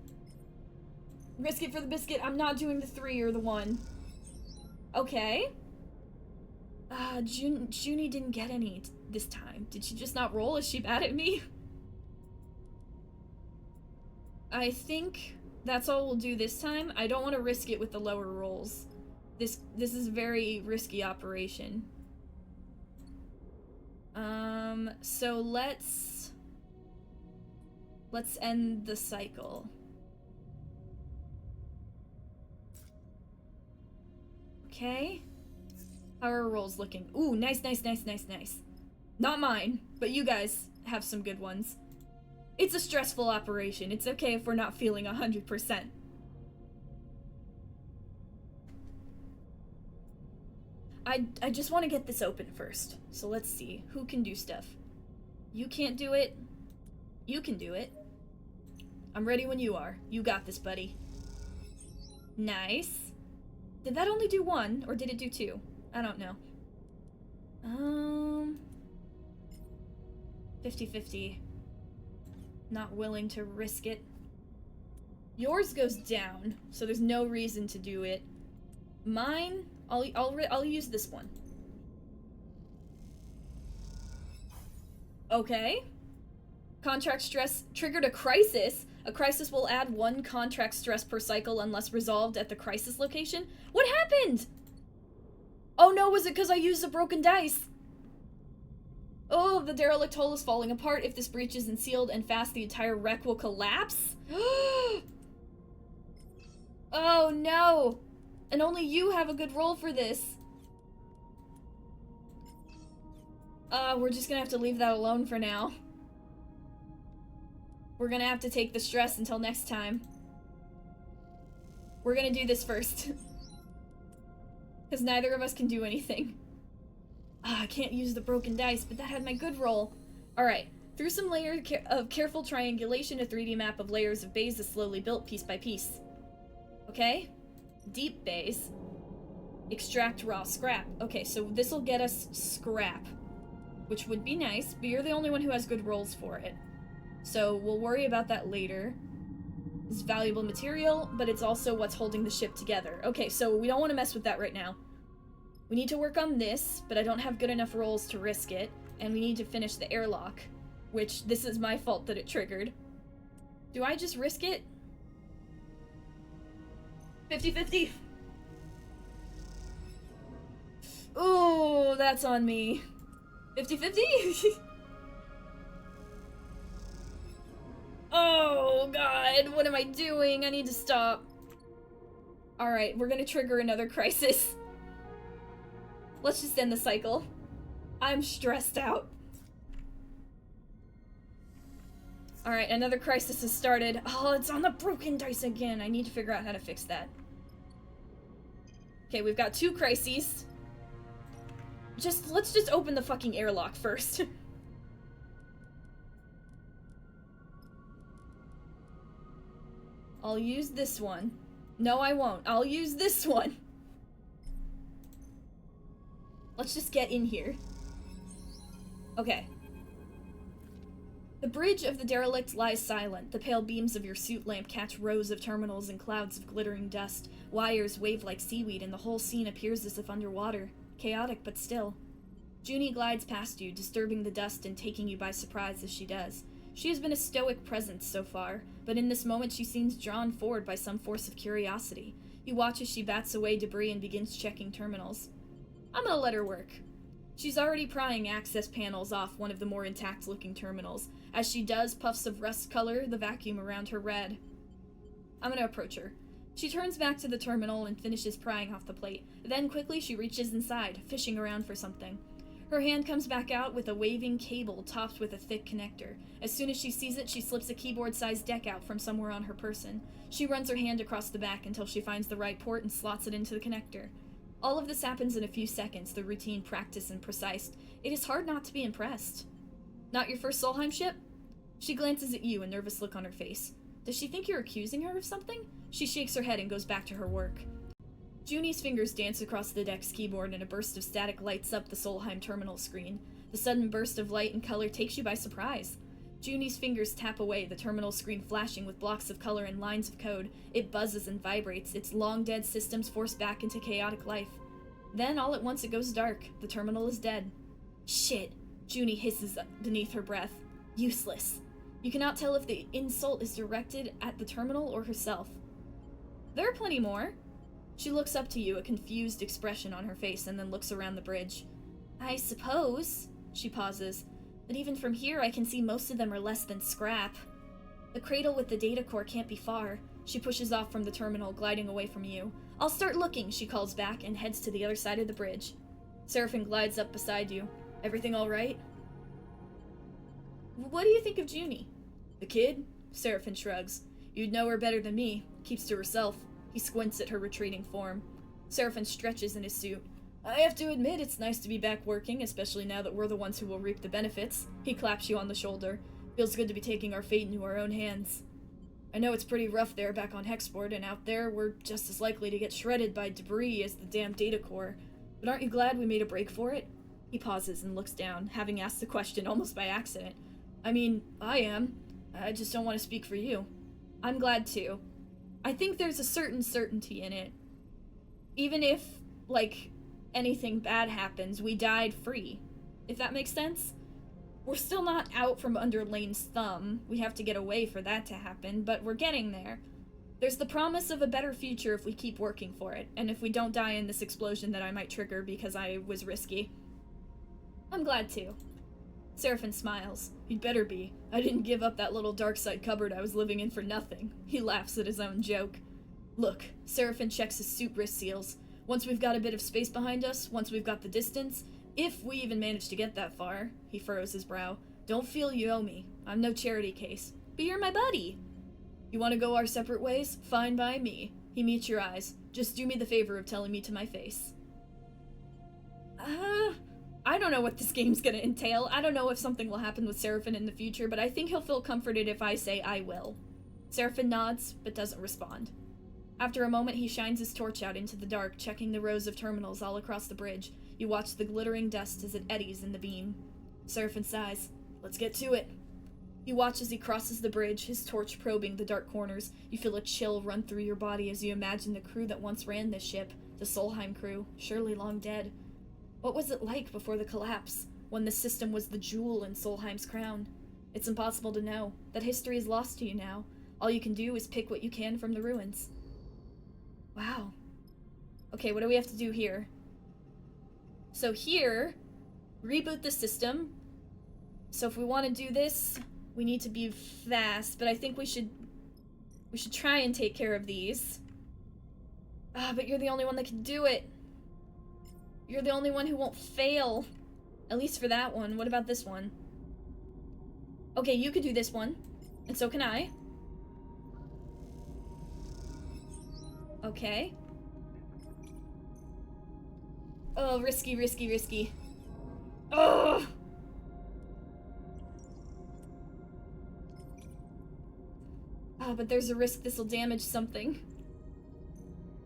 Risk it for the biscuit. I'm not doing the 3 or the 1. Okay. Junie didn't get any this time. Did she just not roll? Is she bad at me? I think that's all we'll do this time. I don't want to risk it with the lower rolls. This is a very risky operation. So let's end the cycle. Okay. How are our rolls looking? Ooh, nice, nice, nice, nice, nice. Not mine, but you guys have some good ones. It's a stressful operation. It's okay if we're not feeling 100%. I just want to get this open first. So let's see. Who can do stuff? You can't do it. You can do it. I'm ready when you are. You got this, buddy. Nice. Did that only do 1, or did it do 2? I don't know. 50-50. Not willing to risk it. Yours goes down, so there's no reason to do it. Mine, I'll use this one. Okay. Contract stress triggered a crisis. A crisis will add 1 contract stress per cycle unless resolved at the crisis location. What happened? Oh no, was it because I used a broken dice? Oh, the derelict hull is falling apart. If this breach isn't sealed and fast, the entire wreck will collapse? Oh no! And only you have a good roll for this. We're just gonna have to leave that alone for now. We're gonna have to take the stress until next time. We're gonna do this first. Because neither of us can do anything. I can't use the broken dice, but that had my good roll. Alright, through some layers of careful triangulation, a 3D map of layers of bays is slowly built piece by piece. Okay? Deep bays. Extract raw scrap. Okay, so this'll get us scrap. Which would be nice, but you're the only one who has good rolls for it. So we'll worry about that later. It's valuable material, but it's also what's holding the ship together. Okay, so we don't want to mess with that right now. We need to work on this, but I don't have good enough rolls to risk it. And we need to finish the airlock, which this is my fault that it triggered. Do I just risk it? 50-50. Ooh, that's on me. 50-50? Oh, God, what am I doing? I need to stop. Alright, we're gonna trigger another crisis. Let's just end the cycle. I'm stressed out. Alright, another crisis has started. Oh, it's on the broken dice again. I need to figure out how to fix that. Okay, we've got 2 crises. Let's just open the fucking airlock first. I'll use this one. No, I won't. I'll use this one. Let's just get in here. Okay. The bridge of the derelict lies silent. The pale beams of your suit lamp catch rows of terminals and clouds of glittering dust. Wires wave like seaweed, and the whole scene appears as if underwater. Chaotic, but still. Junie glides past you, disturbing the dust and taking you by surprise as she does. She has been a stoic presence so far, but in this moment she seems drawn forward by some force of curiosity. You watch as she bats away debris and begins checking terminals. I'm gonna let her work. She's already prying access panels off one of the more intact-looking terminals. As she does, puffs of rust color the vacuum around her red. I'm gonna approach her. She turns back to the terminal and finishes prying off the plate. Then quickly she reaches inside, fishing around for something. Her hand comes back out with a waving cable topped with a thick connector. As soon as she sees it, she slips a keyboard-sized deck out from somewhere on her person. She runs her hand across the back until she finds the right port and slots it into the connector. All of this happens in a few seconds, the routine practice and precise. It is hard not to be impressed. Not your first Solheim ship? She glances at you, a nervous look on her face. Does she think you're accusing her of something? She shakes her head and goes back to her work. Junie's fingers dance across the deck's keyboard and a burst of static lights up the Solheim terminal screen. The sudden burst of light and color takes you by surprise. Junie's fingers tap away, the terminal screen flashing with blocks of color and lines of code. It buzzes and vibrates, its long-dead systems forced back into chaotic life. Then, all at once, it goes dark. The terminal is dead. Shit, Junie hisses beneath her breath. Useless. You cannot tell if the insult is directed at the terminal or herself. There are plenty more. She looks up to you, a confused expression on her face, and then looks around the bridge. I suppose, she pauses, but even from here I can see most of them are less than scrap. The cradle with the data core can't be far. She pushes off from the terminal, gliding away from you. I'll start looking, she calls back, and heads to the other side of the bridge. Seraphine glides up beside you. Everything all right? What do you think of Junie? The kid? Seraphine shrugs. You'd know her better than me. Keeps to herself. He squints at her retreating form. Seraphine stretches in his suit. I have to admit, it's nice to be back working, especially now that we're the ones who will reap the benefits. He claps you on the shoulder. Feels good to be taking our fate into our own hands. I know it's pretty rough there back on Hexport, and out there we're just as likely to get shredded by debris as the damn data core. But aren't you glad we made a break for it? He pauses and looks down, having asked the question almost by accident. I mean, I am. I just don't want to speak for you. I'm glad too. I think there's a certain certainty in it. Even if, like, anything bad happens, we died free. If that makes sense? We're still not out from under Laine's thumb. We have to get away for that to happen, but we're getting there. There's the promise of a better future if we keep working for it, and if we don't die in this explosion that I might trigger because I was risky. I'm glad to. Seraphine smiles. You'd better be. I didn't give up that little dark side cupboard I was living in for nothing. He laughs at his own joke. Look, Seraphine checks his suit wrist seals. Once we've got a bit of space behind us, once we've got the distance, if we even manage to get that far, he furrows his brow, don't feel you owe me. I'm no charity case. But you're my buddy. You want to go our separate ways? Fine by me. He meets your eyes. Just do me the favor of telling me to my face. I don't know what this game's gonna entail. I don't know if something will happen with Seraphine in the future, but I think he'll feel comforted if I say I will. Seraphine nods, but doesn't respond. After a moment, he shines his torch out into the dark, checking the rows of terminals all across the bridge. You watch the glittering dust as it eddies in the beam. Seraphine sighs. Let's get to it. You watch as he crosses the bridge, his torch probing the dark corners. You feel a chill run through your body as you imagine the crew that once ran this ship, the Solheim crew, surely long dead. What was it like before the collapse, when the system was the jewel in Solheim's crown? It's impossible to know. That history is lost to you now. All you can do is pick what you can from the ruins. Wow. Okay, what do we have to do here? So here, reboot the system. So if we want to do this, we need to be fast, but I think we should try and take care of these. Ah, but you're the only one that can do it. You're the only one who won't fail. At least for that one. What about this one? Okay, you could do this one. And so can I. Okay. Oh, risky, risky, risky. Oh! Oh, but there's a risk this will damage something.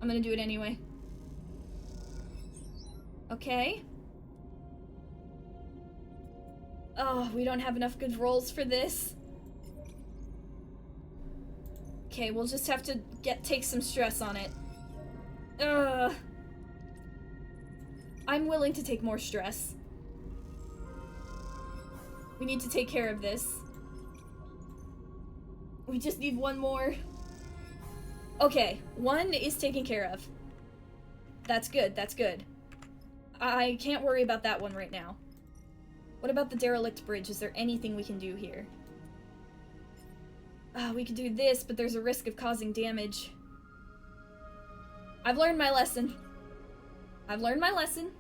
I'm gonna do it anyway. Okay. Oh, we don't have enough good rolls for this. Okay, we'll just have to take some stress on it. Ugh. I'm willing to take more stress. We need to take care of this. We just need one more. Okay, one is taken care of. That's good, that's good. I can't worry about that one right now. What about the derelict bridge? Is there anything we can do here? We could do this, but there's a risk of causing damage. I've learned my lesson. I've learned my lesson.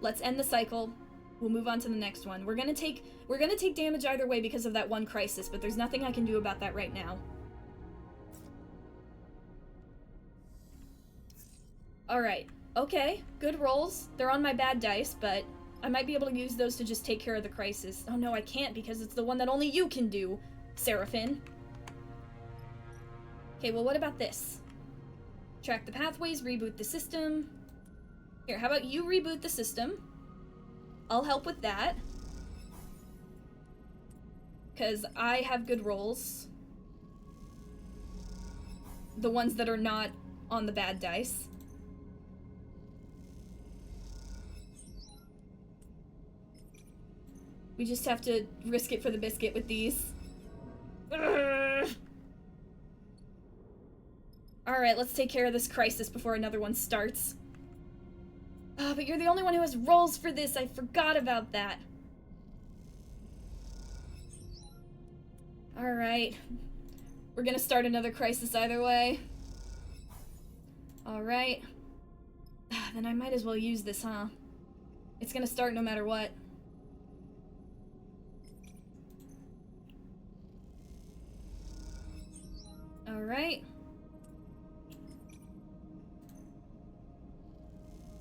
Let's end the cycle. We'll move on to the next one. We're gonna take damage either way because of that one crisis, but there's nothing I can do about that right now. Alright. Okay. Good rolls. They're on my bad dice, but I might be able to use those to just take care of the crisis. Oh no, I can't because it's the one that only you can do, Seraphin. Okay, well what about this? Track the pathways, reboot the system. Here, how about you reboot the system? I'll help with that. Because I have good rolls. The ones that are not on the bad dice. We just have to risk it for the biscuit with these. Alright, let's take care of this crisis before another one starts. Oh, but you're the only one who has rolls for this. I forgot about that. Alright. We're gonna start another crisis either way. Alright. Then I might as well use this, huh? It's gonna start no matter what. Alright.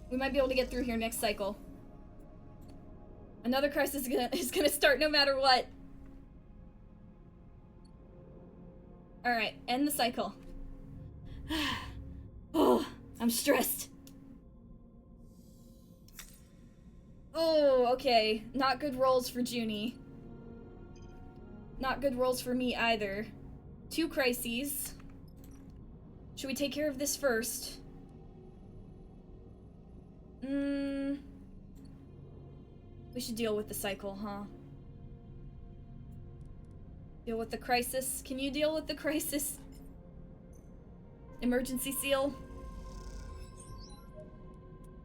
We might be able to get through here next cycle. Another crisis is gonna start no matter what. Alright, end the cycle. Oh, I'm stressed. Oh, okay. Not good rolls for Junie. Not good rolls for me either. 2 crises. Should we take care of this first? We should deal with the cycle, huh? Deal with the crisis. Can you deal with the crisis? Emergency seal.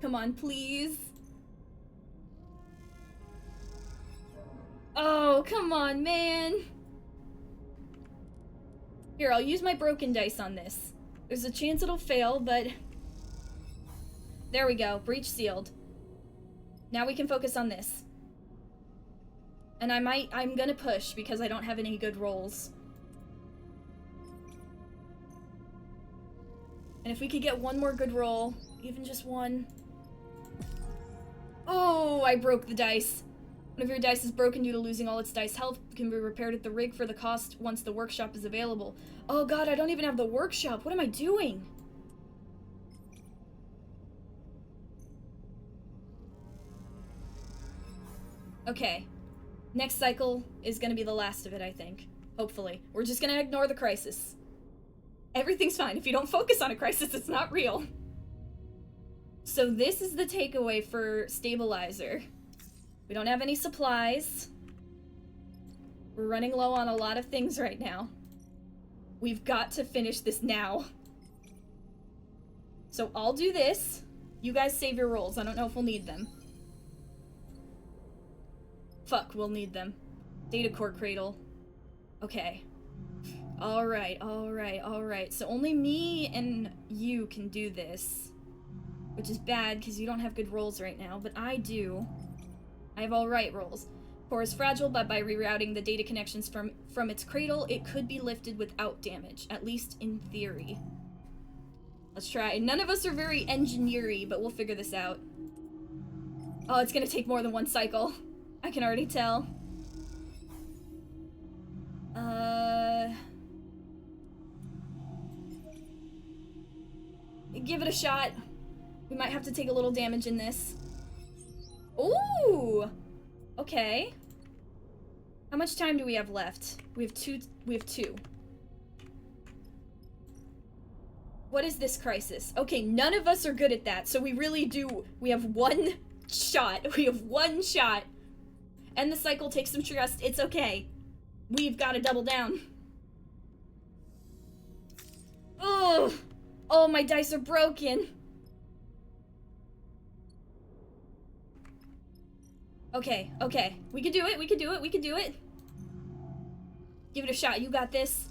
Come on, please. Oh, come on, man. Here, I'll use my broken dice on this. There's a chance it'll fail, but... There we go. Breach sealed. Now we can focus on this. And I'm gonna push because I don't have any good rolls. And if we could get one more good roll, even just one. Oh, I broke the dice. One of your dice is broken due to losing all its dice health. Can be repaired at the rig for the cost once the workshop is available. Oh god, I don't even have the workshop. What am I doing? Okay. Next cycle is gonna be the last of it, I think. Hopefully. We're just gonna ignore the crisis. Everything's fine. If you don't focus on a crisis, it's not real. So this is the takeaway for stabilizer. We don't have any supplies. We're running low on a lot of things right now. We've got to finish this now. So I'll do this. You guys save your rolls. I don't know if we'll need them. Fuck, we'll need them. Data core cradle. Okay. Alright, alright, alright. So only me and you can do this. Which is bad, because you don't have good rolls right now, but I do. I have alright rolls. Core is fragile, but by rerouting the data connections from its cradle, it could be lifted without damage, at least in theory. Let's try. None of us are very engineer-y, but we'll figure this out. Oh, it's gonna take more than one cycle. I can already tell. Give it a shot. We might have to take a little damage in this. Ooh! Okay. How much time do we have left? We have two. What is this crisis? Okay, none of us are good at that, so we really do. We have one shot. We have one shot. End the cycle, take some trust. It's okay. We've got to double down. Ugh! Oh, my dice are broken. Okay, okay. We can do it, we can do it, we can do it. Give it a shot, you got this.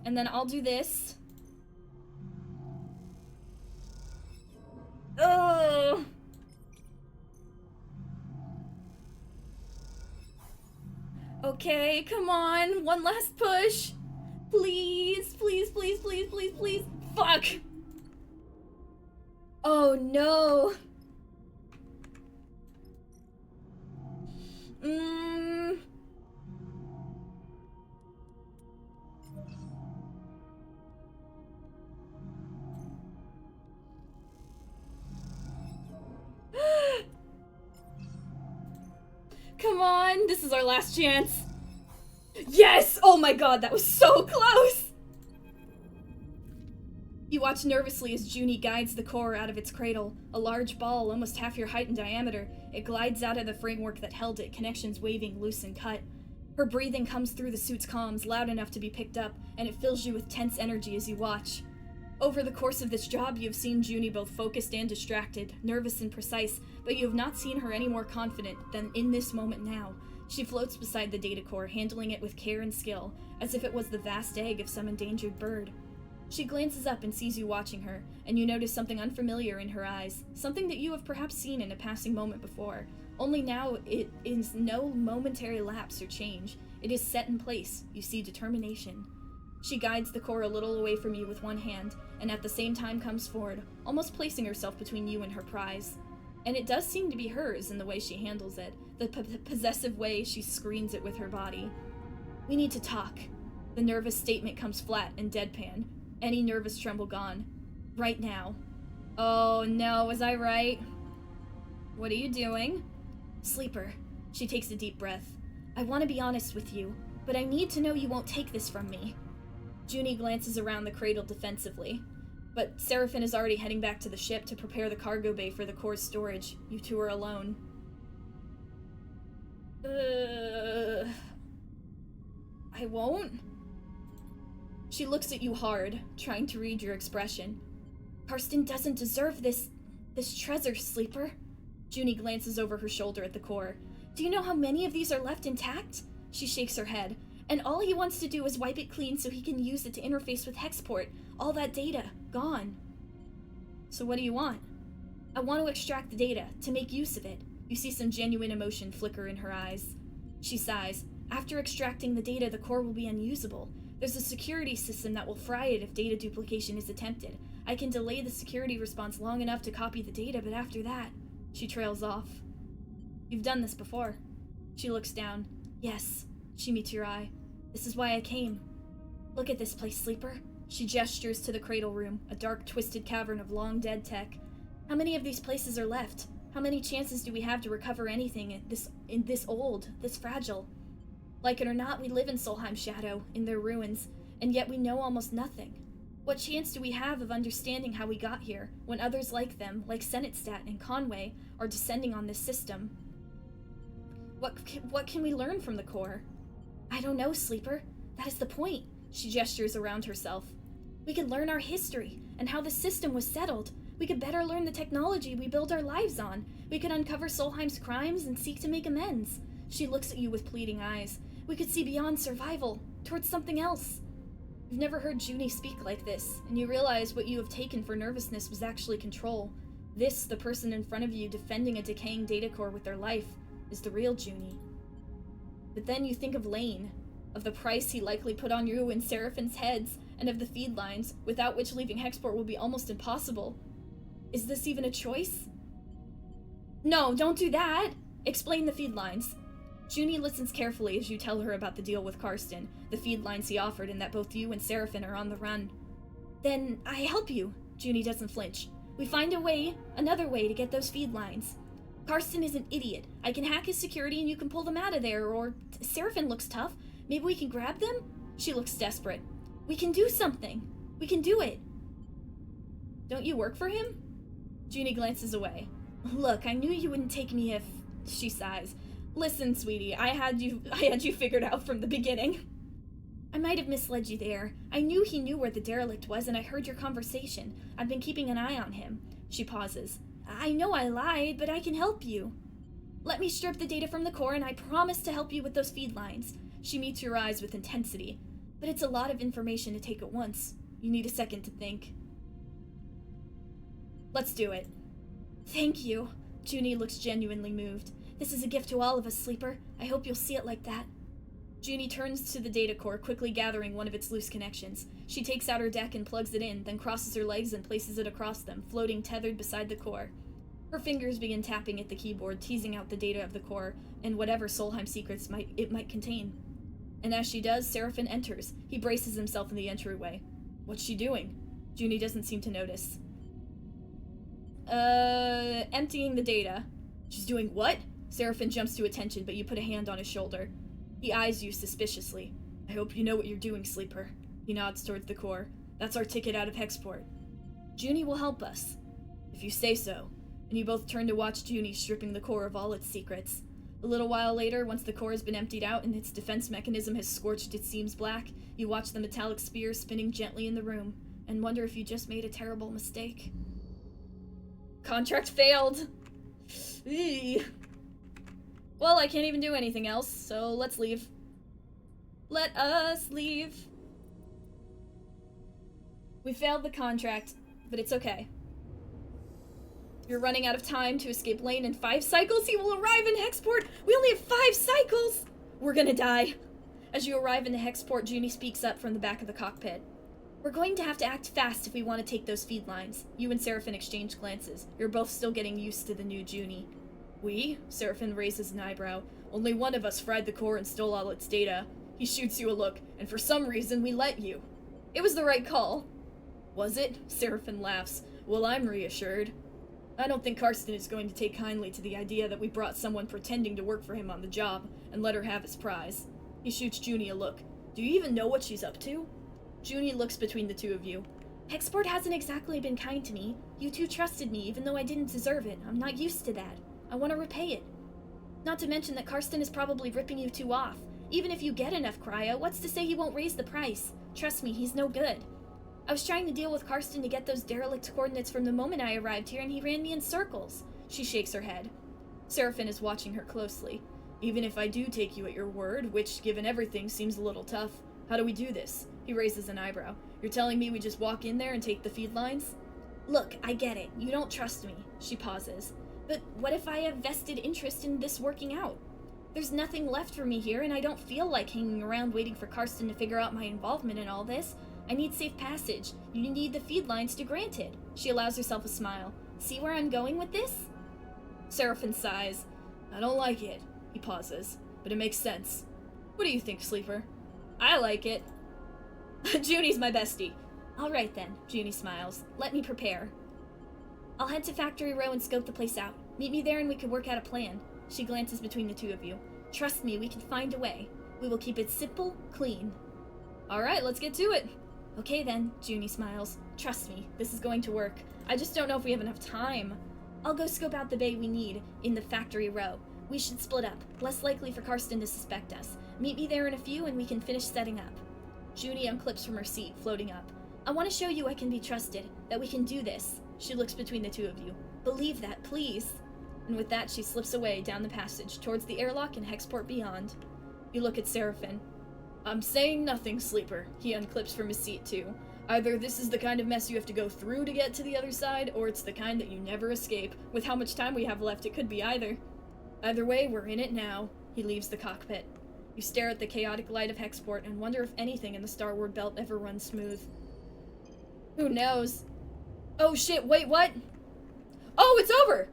And then I'll do this. Ugh! Okay, come on. One last push. Please, please, please, please, please, please. Fuck! Oh no. Come on, this is our last chance. Yes! Oh my god, that was so close! You watch nervously as Junie guides the core out of its cradle. A large ball, almost half your height in diameter. It glides out of the framework that held it, connections waving loose and cut. Her breathing comes through the suit's comms, loud enough to be picked up, and it fills you with tense energy as you watch. Over the course of this job, you have seen Junie both focused and distracted, nervous and precise, but you have not seen her any more confident than in this moment now. She floats beside the data core, handling it with care and skill, as if it was the vast egg of some endangered bird. She glances up and sees you watching her, and you notice something unfamiliar in her eyes, something that you have perhaps seen in a passing moment before. Only now it is no momentary lapse or change. It is set in place. You see determination. She guides the core a little away from you with one hand, and at the same time comes forward, almost placing herself between you and her prize. And it does seem to be hers in the way she handles it, the possessive way she screens it with her body. We need to talk. The nervous statement comes flat and deadpan. Any nervous tremble gone. Right now. Oh no, was I right? What are you doing? Sleeper. She takes a deep breath. I want to be honest with you, but I need to know you won't take this from me. Junie glances around the cradle defensively, but Seraphin is already heading back to the ship to prepare the cargo bay for the core's storage. You two are alone. I won't? She looks at you hard, trying to read your expression. Karsten doesn't deserve this treasure, Sleeper. Junie glances over her shoulder at the core. Do you know how many of these are left intact? She shakes her head. And all he wants to do is wipe it clean so he can use it to interface with Hexport. All that data, gone. So what do you want? I want to extract the data, to make use of it. You see some genuine emotion flicker in her eyes. She sighs. After extracting the data, the core will be unusable. There's a security system that will fry it if data duplication is attempted. I can delay the security response long enough to copy the data, but after that... She trails off. You've done this before. She looks down. Yes. She meets your eye. This is why I came. Look at this place, Sleeper. She gestures to the cradle room, a dark, twisted cavern of long-dead tech. How many of these places are left? How many chances do we have to recover anything this old, this fragile? Like it or not, we live in Solheim's shadow, in their ruins, and yet we know almost nothing. What chance do we have of understanding how we got here, when others like them, like Senatstadt and Conway, are descending on this system? What can we learn from the core? I don't know, Sleeper. That is the point. She gestures around herself. We could learn our history, and how the system was settled. We could better learn the technology we build our lives on. We could uncover Solheim's crimes and seek to make amends. She looks at you with pleading eyes. We could see beyond survival, towards something else. You've never heard Junie speak like this, and you realize what you have taken for nervousness was actually control. This, the person in front of you defending a decaying data core with their life, is the real Junie. But then you think of Laine, of the price he likely put on you and Seraphin's heads, and of the feed lines, without which leaving Hexport will be almost impossible. Is this even a choice? No, don't do that! Explain the feed lines. Junie listens carefully as you tell her about the deal with Karsten, the feed lines he offered, and that both you and Seraphin are on the run. Then I help you. Junie doesn't flinch. We find a way, another way to get those feed lines. Karsten is an idiot. I can hack his security and you can pull them out of there, or Seraphin looks tough. Maybe we can grab them? She looks desperate. We can do something. We can do it. Don't you work for him? Junie glances away. Look, I knew you wouldn't take me if... She sighs. Listen, sweetie, I had you figured out from the beginning. I might have misled you there. I knew he knew where the derelict was, and I heard your conversation. I've been keeping an eye on him. She pauses. I know I lied, but I can help you. Let me strip the data from the core, and I promise to help you with those feed lines. She meets your eyes with intensity. But it's a lot of information to take at once. You need a second to think. Let's do it. Thank you. Junie looks genuinely moved. This is a gift to all of us, Sleeper. I hope you'll see it like that. Junie turns to the data core, quickly gathering one of its loose connections. She takes out her deck and plugs it in, then crosses her legs and places it across them, floating tethered beside the core. Her fingers begin tapping at the keyboard, teasing out the data of the core, and whatever Solheim secrets it might contain. And as she does, Seraphin enters. He braces himself in the entryway. What's she doing? Junie doesn't seem to notice. Emptying the data. She's doing what? Seraphin jumps to attention, but you put a hand on his shoulder. He eyes you suspiciously. I hope you know what you're doing, Sleeper. He nods towards the core. That's our ticket out of Hexport. Junie will help us. If you say so. And you both turn to watch Junie stripping the core of all its secrets. A little while later, once the core has been emptied out and its defense mechanism has scorched its seams black, you watch the metallic spear spinning gently in the room, and wonder if you just made a terrible mistake. Contract failed! Eee. Well, I can't even do anything else, so let's leave. Let us leave. We failed the contract, but it's okay. You're running out of time to escape Laine in 5 cycles. He will arrive in Hexport. We only have 5 cycles. We're gonna die. As you arrive in the Hexport, Junie speaks up from the back of the cockpit. We're going to have to act fast if we want to take those feed lines. You and Seraphin exchange glances. You're both still getting used to the new Junie. We? Seraphin raises an eyebrow. Only one of us fried the core and stole all its data. He shoots you a look, and for some reason we let you. It was the right call. Was it? Seraphin laughs. Well, I'm reassured. I don't think Karsten is going to take kindly to the idea that we brought someone pretending to work for him on the job and let her have his prize. He shoots Junie a look. Do you even know what she's up to? Junie looks between the two of you. Hexport hasn't exactly been kind to me. You two trusted me, even though I didn't deserve it. I'm not used to that. I want to repay it. Not to mention that Karsten is probably ripping you two off. Even if you get enough cryo, what's to say he won't raise the price? Trust me, he's no good. I was trying to deal with Karsten to get those derelict coordinates from the moment I arrived here, and he ran me in circles. She shakes her head. Seraphin is watching her closely. Even if I do take you at your word, which, given everything, seems a little tough, how do we do this? He raises an eyebrow. You're telling me we just walk in there and take the feed lines? Look, I get it. You don't trust me. She pauses. But what if I have vested interest in this working out? There's nothing left for me here, and I don't feel like hanging around waiting for Karsten to figure out my involvement in all this. I need safe passage. You need the feed lines to grant it. She allows herself a smile. See where I'm going with this? Seraphin sighs. I don't like it. He pauses. But it makes sense. What do you think, Sleeper? I like it. Junie's my bestie. All right then, Junie smiles. Let me prepare. I'll head to Factory Row and scope the place out. Meet me there and we can work out a plan. She glances between the two of you. Trust me, we can find a way. We will keep it simple, clean. Alright, let's get to it. Okay then, Junie smiles. Trust me, this is going to work. I just don't know if we have enough time. I'll go scope out the bay we need in the factory row. We should split up. Less likely for Karsten to suspect us. Meet me there in a few and we can finish setting up. Junie unclips from her seat, floating up. I want to show you I can be trusted, that we can do this. She looks between the two of you. Believe that, please. And with that, she slips away down the passage, towards the airlock and Hexport beyond. You look at Seraphin. I'm saying nothing, Sleeper. He unclips from his seat, too. Either this is the kind of mess you have to go through to get to the other side, or it's the kind that you never escape. With how much time we have left, it could be either. Either way, we're in it now. He leaves the cockpit. You stare at the chaotic light of Hexport and wonder if anything in the Starward Belt ever runs smooth. Who knows? Oh shit, wait, what? Oh, it's over!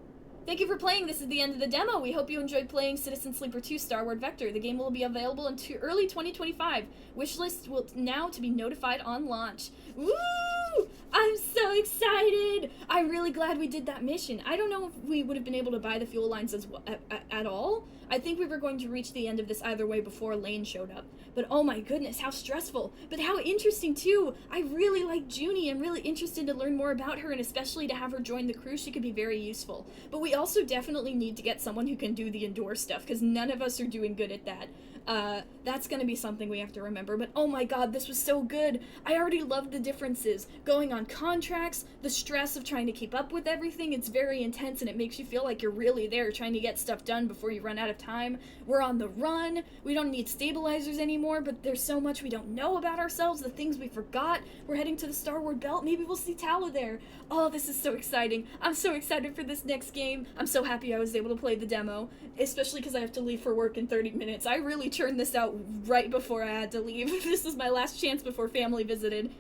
Thank you for playing. This is the end of the demo. We hope you enjoyed playing Citizen Sleeper 2 Starward Vector. The game will be available in early 2025. Wishlist will now to be notified on launch. Woo! I'm so excited! I'm really glad we did that mission. I don't know if we would have been able to buy the fuel lines as well, at all. I think we were going to reach the end of this either way before Laine showed up. But oh my goodness, how stressful. But how interesting too. I really like Junie. I'm really interested to learn more about her and especially to have her join the crew. She could be very useful. But we also definitely need to get someone who can do the indoor stuff because none of us are doing good at that. That's gonna be something we have to remember, but oh my god, this was so good. I already loved the differences. Going on contracts, the stress of trying to keep up with everything, it's very intense and it makes you feel like you're really there trying to get stuff done before you run out of time. We're on the run, we don't need stabilizers anymore, but there's so much we don't know about ourselves, the things we forgot. We're heading to the Starward Belt, maybe we'll see Tala there. Oh, this is so exciting. I'm so excited for this next game. I'm so happy I was able to play the demo, especially because I have to leave for work in 30 minutes. I really churned this out right before I had to leave. This is my last chance before family visited.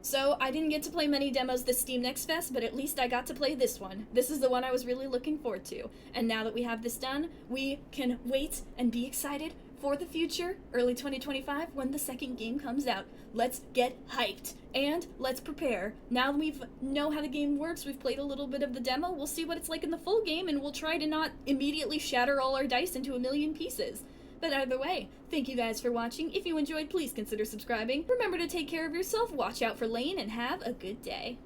So, I didn't get to play many demos this Steam Next Fest, but at least I got to play this one. This is the one I was really looking forward to. And now that we have this done, we can wait and be excited for the future, early 2025, when the second game comes out. Let's get hyped, and let's prepare. Now that we know how the game works, we've played a little bit of the demo, we'll see what it's like in the full game, and we'll try to not immediately shatter all our dice into a million pieces. But either way, thank you guys for watching. If you enjoyed, please consider subscribing. Remember to take care of yourself, watch out for Laine, and have a good day.